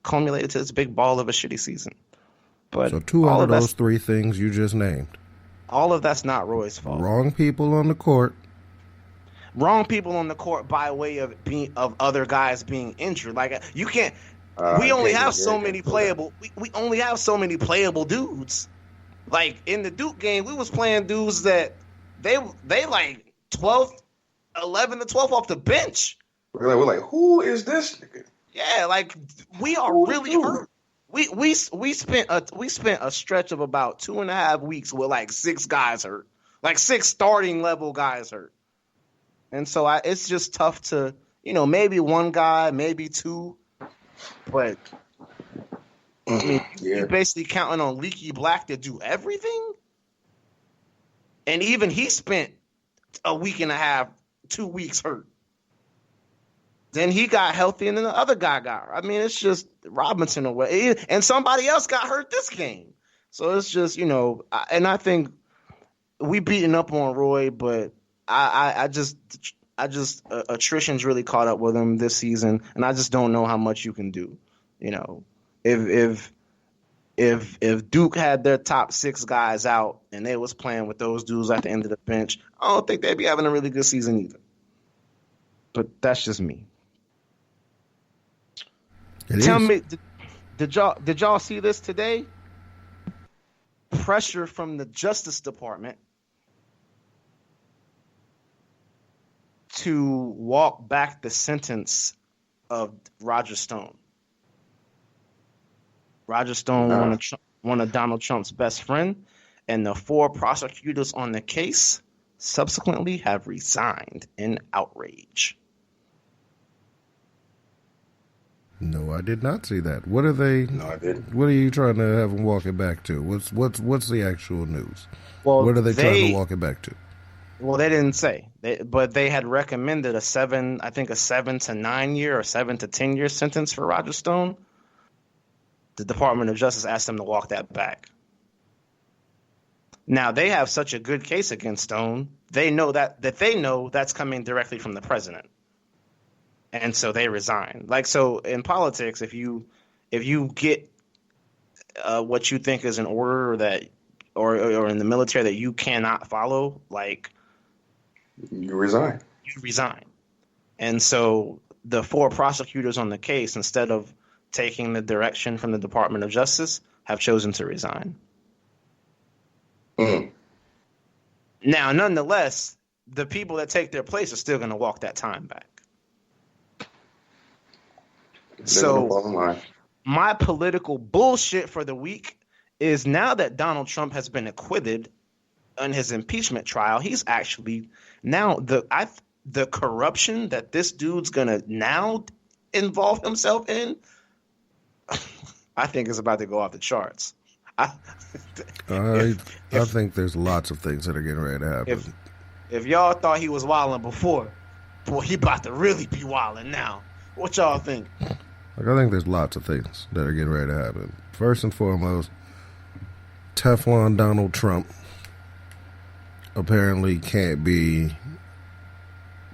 culminated to this big ball of a shitty season. But so 2 out of those 3 things you just named All of that's not Roy's fault. Wrong people on the court. Wrong people on the court by way of other guys being injured. Like you can't. We only have so many playable. We only have so many playable dudes. Like in the Duke game, we was playing dudes that they like 11 to 12 off the bench. We're like, who is this nigga? Yeah, like we are really hurt. We spent a stretch of about 2.5 weeks with like 6 guys hurt, like 6 starting level guys hurt, and so it's just tough to maybe one guy, maybe 2, but I mean you're basically counting on Leaky Black to do everything, and even he spent a week and a half, 2 weeks hurt. Then he got healthy, and then the other guy got. I mean, it's just Robinson away, and somebody else got hurt this game. So it's just and I think we beating up on Roy, but I just attrition's really caught up with him this season, and I just don't know how much you can do. If Duke had their top 6 guys out and they was playing with those dudes at the end of the bench, I don't think they'd be having a really good season either. But that's just me. Tell me, did y'all see this today? Pressure from the Justice Department to walk back the sentence of Roger Stone. Roger Stone, one of Donald Trump's best friend, and the 4 prosecutors on the case subsequently have resigned in outrage. No, I did not see that. What are they? No, I didn't. What are you trying to have them walk it back to? What's the actual news? Well, what are they trying to walk it back to? Well, they didn't say, but they had recommended a 7 to 9 year or 7 to 10 year sentence for Roger Stone. The Department of Justice asked them to walk that back. Now they have such a good case against Stone. They know that's coming directly from the president. And so they resign. Like, so in politics, if you get what you think is an order or in the military that you cannot follow, like you resign. You resign. And so the 4 prosecutors on the case, instead of taking the direction from the Department of Justice, have chosen to resign. Mm. Now, nonetheless, the people that take their place are still going to walk that time back. So my political bullshit for the week is, now that Donald Trump has been acquitted on his impeachment trial, he's actually now the corruption that this dude's gonna now involve himself in, I think is about to go off the charts. I think there's lots of things that are getting ready to happen. If y'all thought he was wilding before, boy, he about to really be wilding now. What y'all think? Like, I think there's lots of things that are getting ready to happen. First and foremost, Teflon Donald Trump apparently can't be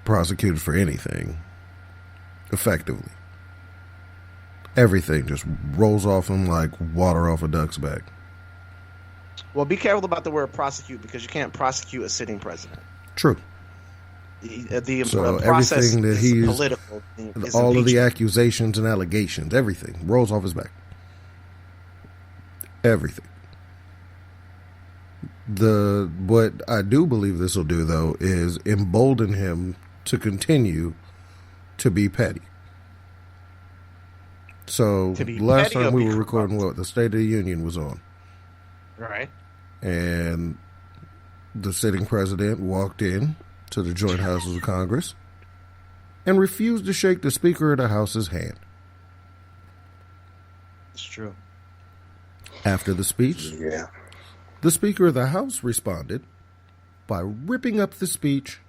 prosecuted for anything effectively. Everything just rolls off him like water off a duck's back. Well, be careful about the word prosecute, because you can't prosecute a sitting president. True. The process everything that is political. All of the accusations and allegations, everything rolls off his back. Everything. What I do believe this will do, though, is embolden him to continue to be petty. So last time we were recording the State of the Union was on. Right. And the sitting president walked in to the joint houses of Congress and refused to shake the Speaker of the House's hand. It's true. After the speech, the Speaker of the House responded by ripping up the speech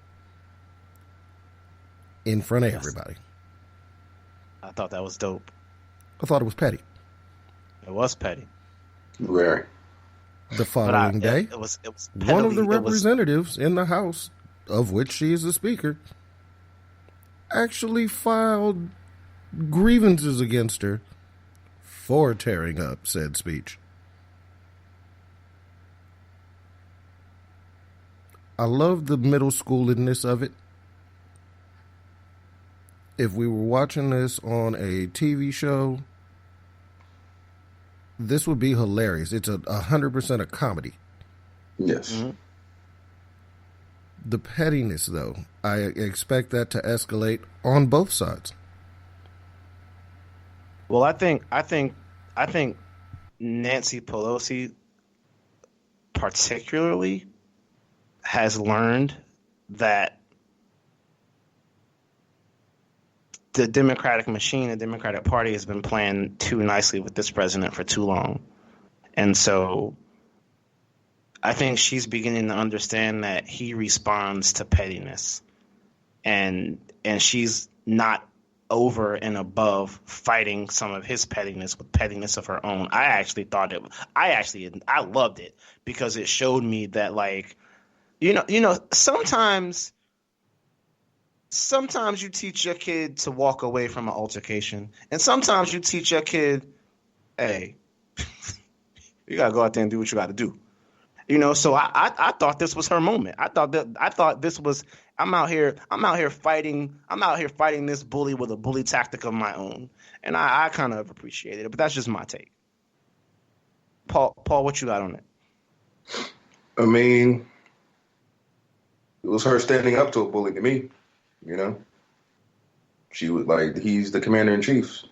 in front of everybody. I thought that was dope. I thought it was petty. It was petty. Very. The following day, it was one of the representatives in the House, of which she is the Speaker, actually filed grievances against her for tearing up said speech. I love the middle schooledness of it. If we were watching this on a TV show, this would be hilarious. It's 100% a comedy. Yes. Mm-hmm. The pettiness, though, I expect that to escalate on both sides. Well, I think Nancy Pelosi particularly has learned that the Democratic machine, the Democratic Party, has been playing too nicely with this president for too long. And so I think she's beginning to understand that he responds to pettiness. And she's not over and above fighting some of his pettiness with pettiness of her own. I loved it because it showed me that, like, you know, sometimes you teach your kid to walk away from an altercation, and sometimes you teach your kid, hey, you gotta go out there and do what you gotta do. You know, so I thought this was her moment. I thought this was, I'm out here fighting this bully with a bully tactic of my own. And I kind of appreciated it, but that's just my take. Paul, what you got on it? I mean, it was her standing up to a bully to me, you know? She was like, he's the commander in chief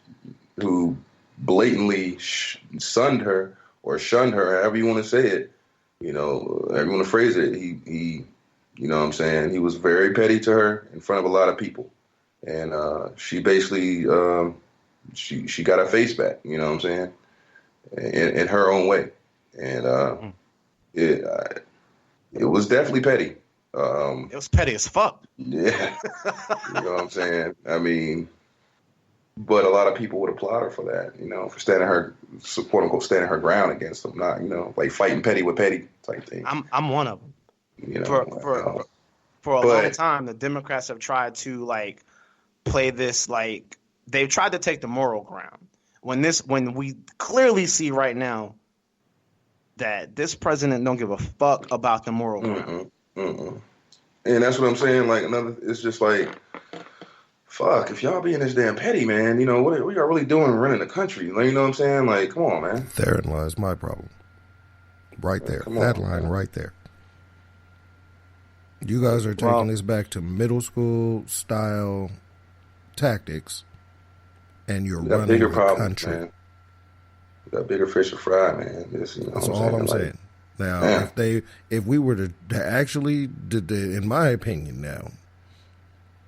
who blatantly shunned her, however you want to say it. You know, however you want to phrase it. He, you know what I'm saying? He was very petty to her in front of a lot of people. And she basically, she got her face back, you know what I'm saying? In her own way. And it was definitely petty. It was petty as fuck. Yeah. You know what I'm saying? I mean, but a lot of people would applaud her for that, you know, for standing her, quote unquote, standing her ground against them, not, you know, like fighting petty with petty type thing. I'm one of them. You know, for a long time, the Democrats have tried to, like, play this, like, they've tried to take the moral ground. When we clearly see right now that this president don't give a fuck about the moral ground. And that's what I'm saying. Like, it's just like, fuck, if y'all being this damn petty, man, you know, what are y'all really doing running the country? Like, you know what I'm saying? Like, come on, man. Therein lies my problem. Right there. That line right there. You guys are taking this back to middle school style tactics, and you're running bigger the problems, country. Man. You got bigger fish to fry, man. That's all I'm saying. Now, if we were to actually, in my opinion now,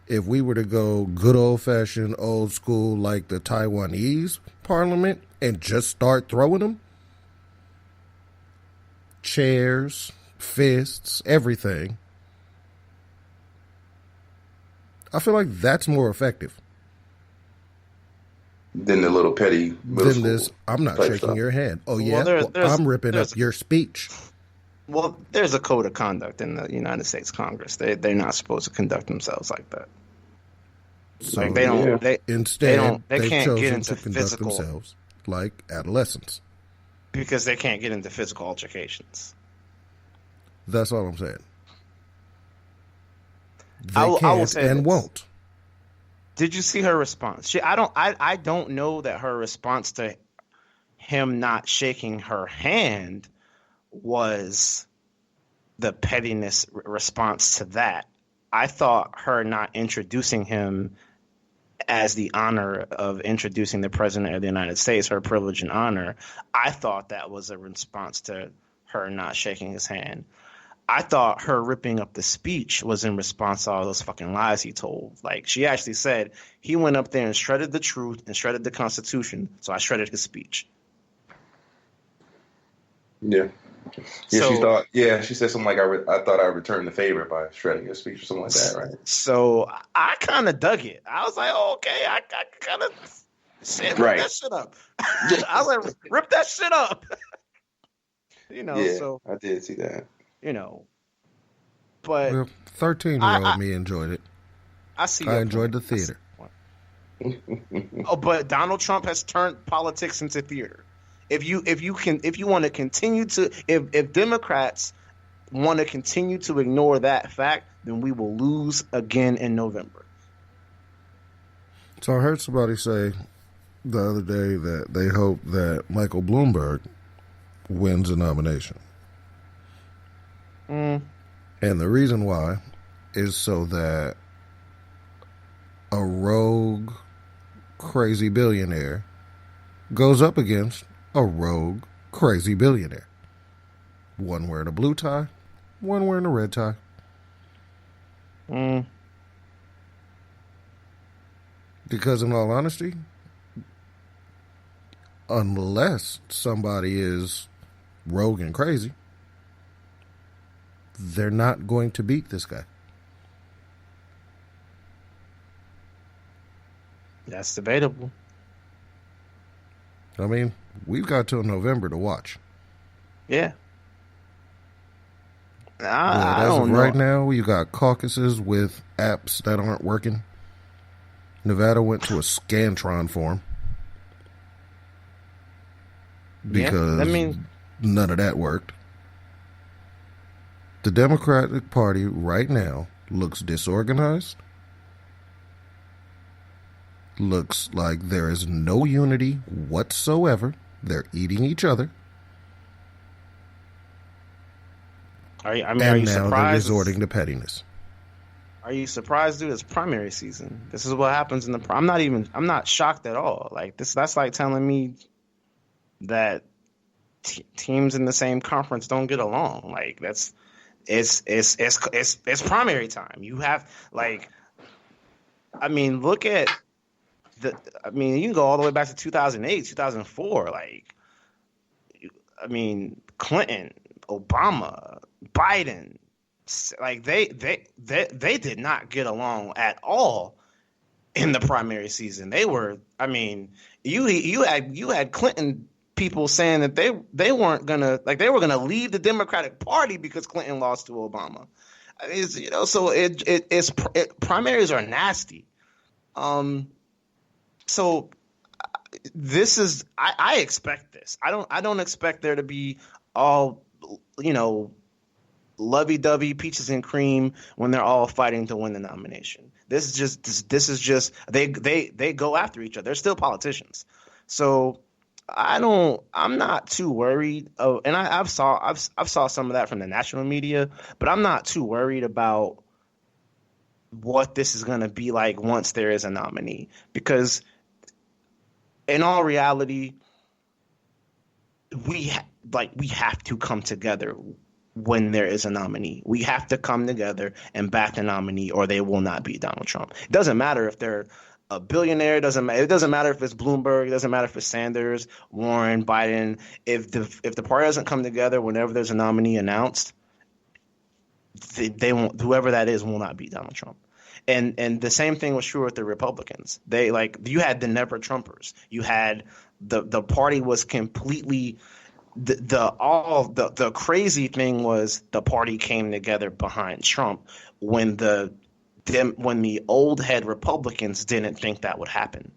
if we were to go good old-fashioned, old school, like the Taiwanese parliament, and just start throwing them, chairs, fists, everything, I feel like that's more effective than the little petty middle school this. I'm not shaking stuff. Your hand. Oh yeah, I'm ripping up your speech. Well, there's a code of conduct in the United States Congress. They're not supposed to conduct themselves like that. So like they don't. They instead they can't chosen get into to conduct physical themselves like adolescents because they can't get into physical altercations. That's all I'm saying. They I will can't say and this. won't. Did you see her response? I don't know that her response to him not shaking her hand was the pettiness response to that. I thought her not introducing him as the honor of introducing the president of the United States, her privilege and honor, I thought that was a response to her not shaking his hand. I thought her ripping up the speech was in response to all those fucking lies he told. Like, she actually said he went up there and shredded the truth and shredded the Constitution, so I shredded his speech. Yeah. Yeah, she said something like, I thought I returned the favor by shredding your speech or something like that, right? So I kind of dug it. I was like, oh, okay, I kind of said, rip that shit up. I was like, rip that shit up. So I did see that. But 13-year-old me enjoyed it. I see. I enjoyed the theater. But Donald Trump has turned politics into theater. If you want to continue to, if Democrats want to continue to ignore that fact, then we will lose again in November. So I heard somebody say the other day that they hope that Michael Bloomberg wins a nomination. And the reason why is so that a rogue, crazy billionaire goes up against a rogue, crazy billionaire. One wearing a blue tie, one wearing a red tie. Because in all honesty, unless somebody is rogue and crazy, they're not going to beat this guy. That's debatable. I mean, we've got till November to watch. Yeah. But I as don't of know. right now, you got caucuses with apps that aren't working. Nevada went to a Scantron form because none of that worked. The Democratic Party right now looks disorganized. Looks like there is no unity whatsoever. They're eating each other. Are you and now surprised? they're resorting to pettiness. Are you surprised, dude? It's primary season. This is what happens in the. I'm not shocked at all. Like this, that's like telling me that teams in the same conference don't get along. Like that's it's primary time. You have like, I mean, look at the. I mean, you can go all the way back to 2008, 2004. Like, I mean, Clinton, Obama, Biden. Like they did not get along at all in the primary season. They were, I mean, you had Clinton people saying that they weren't gonna, like, they were gonna leave the Democratic Party because Clinton lost to Obama. It's, you know, so primaries are nasty. So this is, I expect this. I don't expect there to be all, you know, lovey-dovey, peaches and cream when they're all fighting to win the nomination. This is just they go after each other. They're still politicians. So I'm not too worried. And I've saw some of that from the national media, but I'm not too worried about what this is going to be like once there is a nominee, because in all reality, we have to come together. When there is a nominee, we have to come together and back the nominee, or they will not beat Donald Trump. It doesn't matter if they're a billionaire. It doesn't matter if it's Bloomberg. It doesn't matter if it's Sanders, Warren, Biden. If the party doesn't come together whenever there's a nominee announced, they won't. Whoever that is will not beat Donald Trump. And the same thing was true with the Republicans. They, like, you had the never Trumpers. You had the party was completely. The crazy thing was the party came together behind Trump when the old head Republicans didn't think that would happen.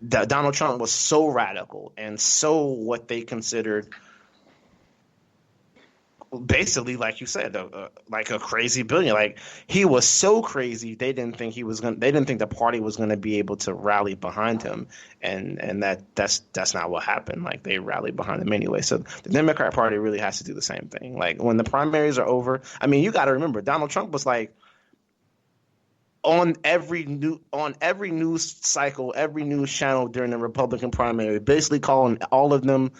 Donald Trump was so radical and so what they considered basically, like you said, like a crazy billionaire. Like, he was so crazy they didn't think the party was gonna be able to rally behind him, and that's not what happened. Like, they rallied behind him anyway. So the Democrat Party really has to do the same thing. Like, when the primaries are over, I mean, you got to remember, Donald Trump was like on every news cycle, every news channel during the Republican primary, basically calling all of them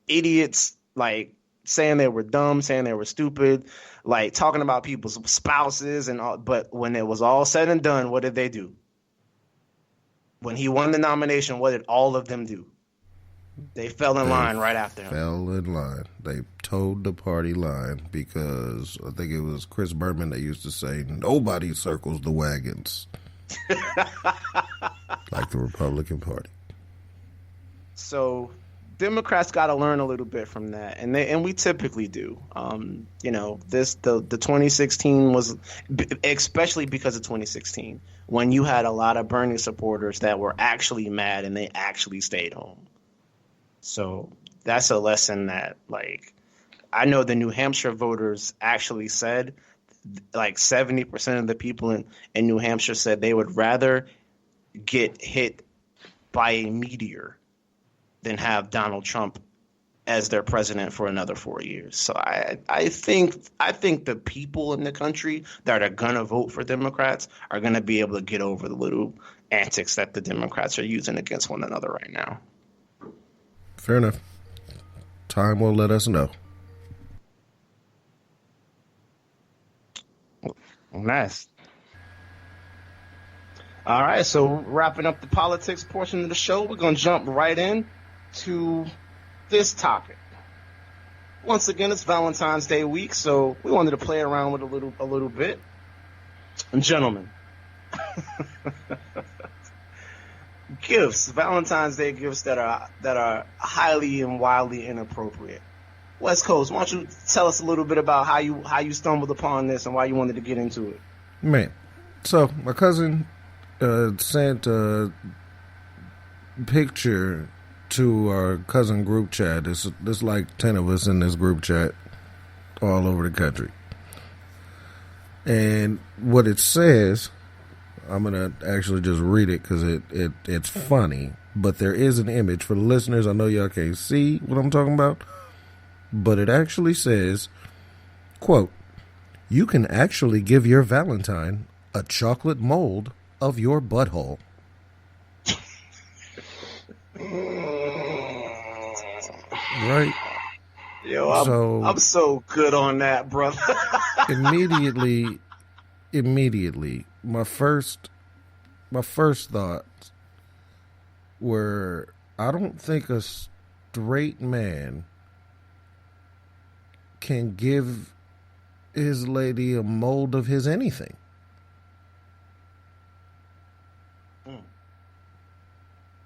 idiots, like, saying they were dumb, saying they were stupid, like talking about people's spouses and all. But when it was all said and done, what did they do? When he won the nomination, what did all of them do? They fell in line right after him. Fell in line. They towed the party line because I think it was Chris Berman that used to say, nobody circles the wagons. Like the Republican Party. So Democrats got to learn a little bit from that, and we typically do. You know, the 2016 was, especially because of 2016, when you had a lot of Bernie supporters that were actually mad and they actually stayed home. So that's a lesson that, like, I know the New Hampshire voters actually said, like 70% of the people in New Hampshire said they would rather get hit by a meteor than have Donald Trump as their president for another 4 years. So I think the people in the country that are gonna vote for Democrats are gonna be able to get over the little antics that the Democrats are using against one another right now. Fair enough. Time will let us know. Nice. All right, so wrapping up the politics portion of the show, we're going to jump right in to this topic. Once again, it's Valentine's Day week, so we wanted to play around with a little bit. And gentlemen, gifts, Valentine's Day gifts that are highly and wildly inappropriate. West Coast, why don't you tell us a little bit about how you stumbled upon this and why you wanted to get into it? Man, so my cousin sent a picture to our cousin group chat. There's like 10 of us in this group chat all over the country. And what it says, I'm going to actually just read it because it's funny. But there is an image. For the listeners, I know y'all can't see what I'm talking about. But it actually says, quote, "You can actually give your Valentine a chocolate mold of your butthole." Right? Yo, I'm so good on that, brother. immediately, my first thoughts were, I don't think a straight man can give his lady a mold of his anything.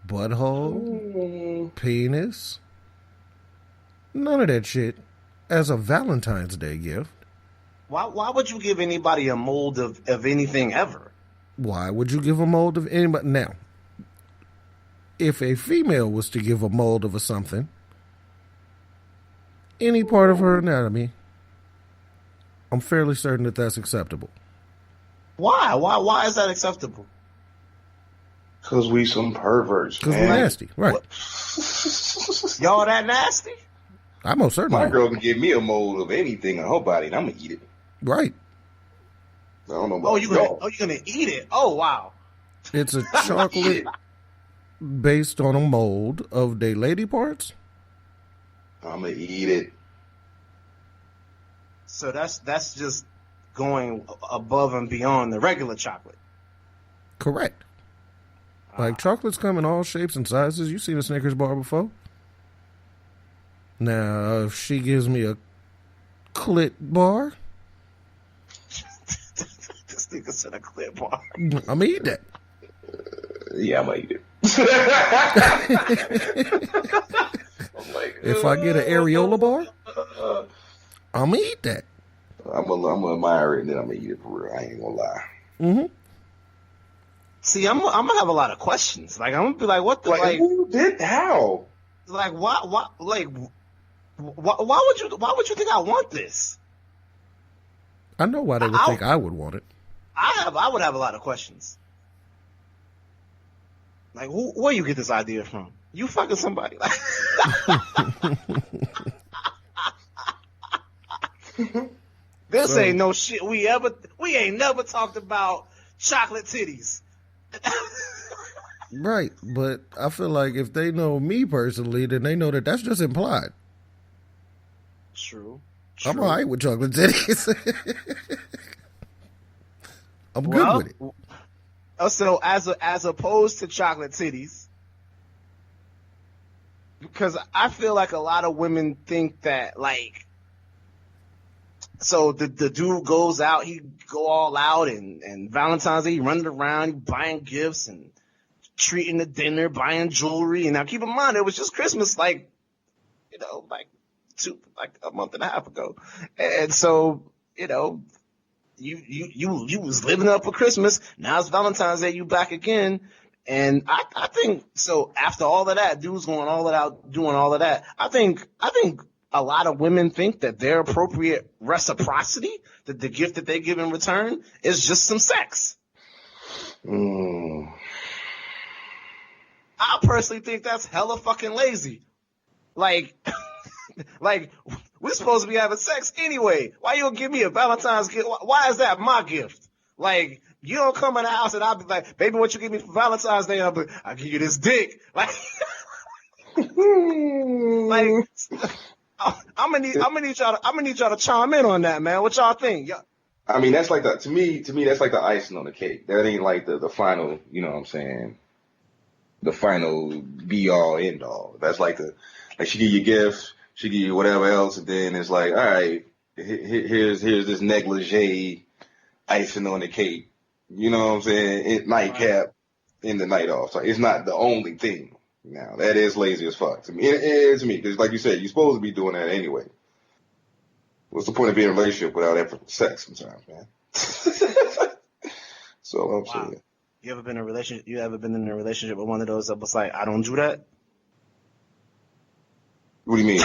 Butthole, penis, none of that shit as a Valentine's Day gift. Why would you give anybody a mold of anything ever? Why would you give a mold of anybody? Now, if a female was to give a mold of a something, any part of her anatomy, I'm fairly certain that that's acceptable. Why? Why is that acceptable? Because we some perverts. Because we're nasty, right? Y'all that nasty? I most certainly. My girl can give me a mold of anything on her body, and I'm gonna eat it. Right. I don't know about y'all. You're gonna eat it? Oh wow! It's a chocolate based on a mold of their lady parts. I'm gonna eat it. So that's just going above and beyond the regular chocolate. Correct. Like chocolates come in all shapes and sizes. You've seen a Snickers bar before. Now, if she gives me a clit bar, this nigga said a clit bar. I'm gonna eat that. Yeah, I'm gonna eat it. If I get an areola bar, I'm gonna eat that. I'm gonna admire it and then I'm gonna eat it for real. I ain't gonna lie. Mm-hmm. See, I'm gonna have a lot of questions. Like I'm gonna be like, what the like? Who did how? Like why? Like why would you think I want this? I know why they would think I would want it. I would have a lot of questions. Like where you get this idea from? You fucking somebody? This ain't no shit we ain't never talked about chocolate titties. Right, but I feel like if they know me personally, then they know that that's just implied. True. I'm all right with chocolate titties. I'm good with it. So as opposed to chocolate titties, because I feel like a lot of women think that like, so the dude goes out, he go all out and Valentine's Day, he running around, he buying gifts and treating the dinner, buying jewelry. And now keep in mind, it was just Christmas, like a month and a half ago. And so, you was living up for Christmas. Now it's Valentine's Day, you back again. And I think so after all of that, dudes going all that out, doing all of that. I think a lot of women think that their appropriate reciprocity, that the gift that they give in return, is just some sex. I personally think that's hella fucking lazy. Like, we're supposed to be having sex anyway. Why you don't give me a Valentine's gift? Why is that my gift? Like, you don't come in the house and I'll be like, baby, what you give me for Valentine's Day? I'll give you this dick. Like, I'm gonna need y'all to chime in on that, man. What y'all think? I mean, that's like to me, that's like the icing on the cake. That ain't like the final, you know what I'm saying? The final be all end all. That's like she give you gifts, she give you whatever else, and then it's like, all right, here's this negligee icing on the cake. You know what I'm saying? Nightcap in the night off. So it's not the only thing. Now that is lazy as fuck to me. It is to me because, like you said, you're supposed to be doing that anyway. What's the point of being in a relationship without effort sex sometimes, man? So I'm saying. You ever been in a relationship with one of those that was like, I don't do that? What do you mean?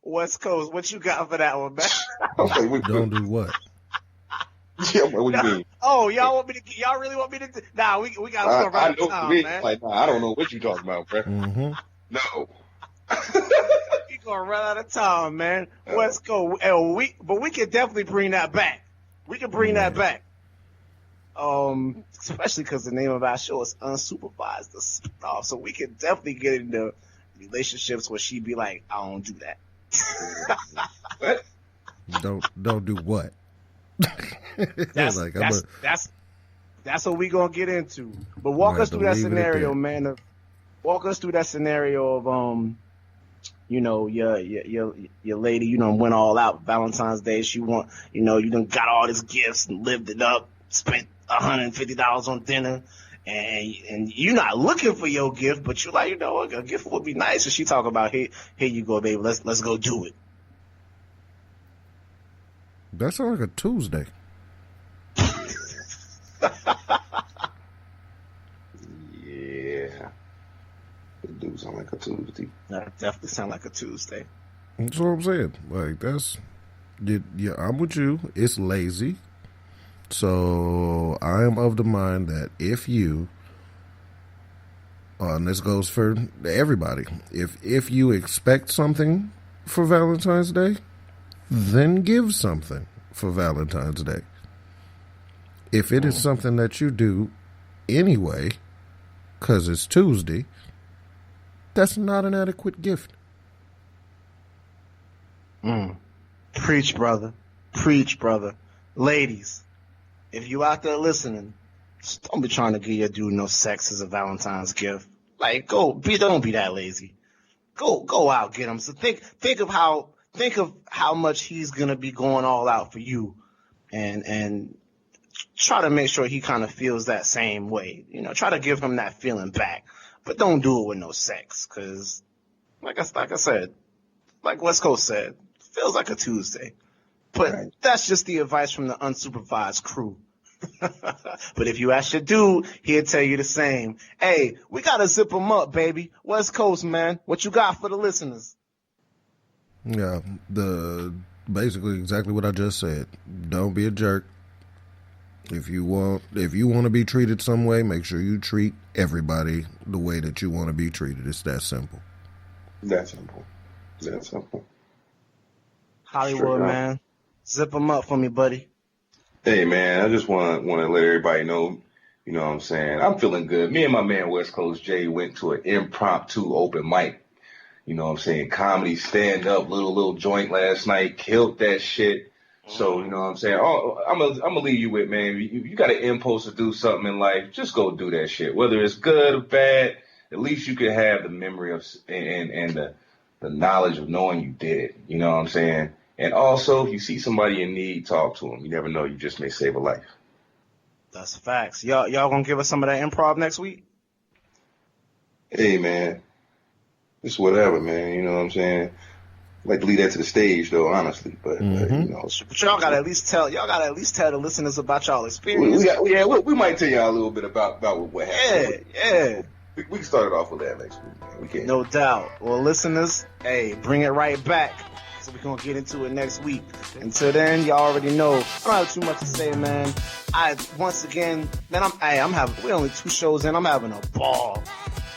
West Coast, what you got for that one, man? Don't do what? Yeah, what do you mean? Oh, y'all really want me to? Nah, we got to go right time, man. Like, I don't know what you talking about, bro. Mm-hmm. No. We gonna run out of time, man. West Coast, but we can definitely bring that back. We can bring that back. Especially because the name of our show is Unsupervised, the spin-off. So we can definitely get into relationships where she'd be like, I don't do that. What? Don't do what? That's what we gonna get into. But walk us through that scenario, man. Walk us through that scenario of your lady, went all out Valentine's Day. She you done got all these gifts and lived it up, spent $150 on dinner, and you're not looking for your gift, but you're like, a gift would be nice. And she talk about, here you go, baby, let's go do it. That sounds like a Tuesday. Yeah. It do sound like a Tuesday. That definitely sound like a Tuesday. That's what I'm saying. Like, yeah, I'm with you. It's lazy. So I am of the mind that if you, and this goes for everybody, if you expect something for Valentine's Day, then give something for Valentine's Day. If it is something that you do anyway, because it's Tuesday, that's not an adequate gift. Preach, brother. Preach, brother. Ladies, if you out there listening, just don't be trying to give your dude no sex as a Valentine's gift. Like, don't be that lazy. Go out, get him. So think of how much he's gonna be going all out for you, and try to make sure he kind of feels that same way. Try to give him that feeling back, but don't do it with no sex, because like I said, like West Coast said, feels like a Tuesday. But that's just the advice from the Unsupervised crew. But if you ask your dude, he'll tell you the same. Hey, we gotta zip him up, baby. West Coast, man. What you got for the listeners? Yeah, basically exactly what I just said. Don't be a jerk. If you want to be treated some way, make sure you treat everybody the way that you want to be treated. It's that simple. That simple. Hollywood, man. Zip them up for me, buddy. Hey, man, I just want to let everybody know, you know what I'm saying, I'm feeling good. Me and my man West Coast Jay went to an impromptu open mic, you know what I'm saying, comedy stand-up, little joint last night, killed that shit. So, you know what I'm saying, I'm gonna leave you with, man, you got an impulse to do something in life, just go do that shit. Whether it's good or bad, at least you can have the memory of and the knowledge of knowing you did it, you know what I'm saying? And also, if you see somebody in need, talk to them. You never know. You just may save a life. That's facts. Y'all gonna give us some of that improv next week? Hey, man. It's whatever, man. You know what I'm saying? I'd like to leave that to the stage, though, honestly. But, But y'all gotta at least tell the listeners about y'all experience. We might tell y'all a little bit about what happened. Yeah. We can start it off with that next week, man. We can. No doubt. Well, listeners, hey, bring it right back. So we're going to get into it next week. Until then, y'all already know. I don't have too much to say, man. Once again, man, we're only 2 shows in. I'm having a ball.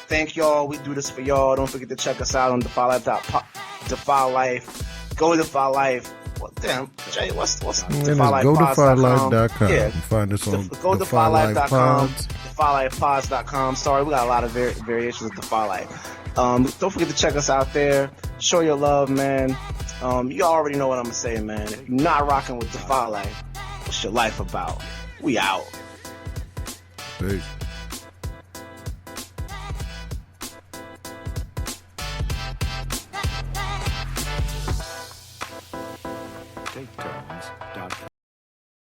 Thank y'all. We do this for y'all. Don't forget to check us out on Defy Life. Go to Defy Life. What damn, Jay? What's GoDefyLife.com. Yeah. Find us on Go to DefyLife.com. DefyLifePods.com. Sorry, we got a lot of variations of Defy Life. Don't forget to check us out there. Show your love, man. You already know what I'm saying, man. If you're not rocking with Defy Life, what's your life about? We out. Peace.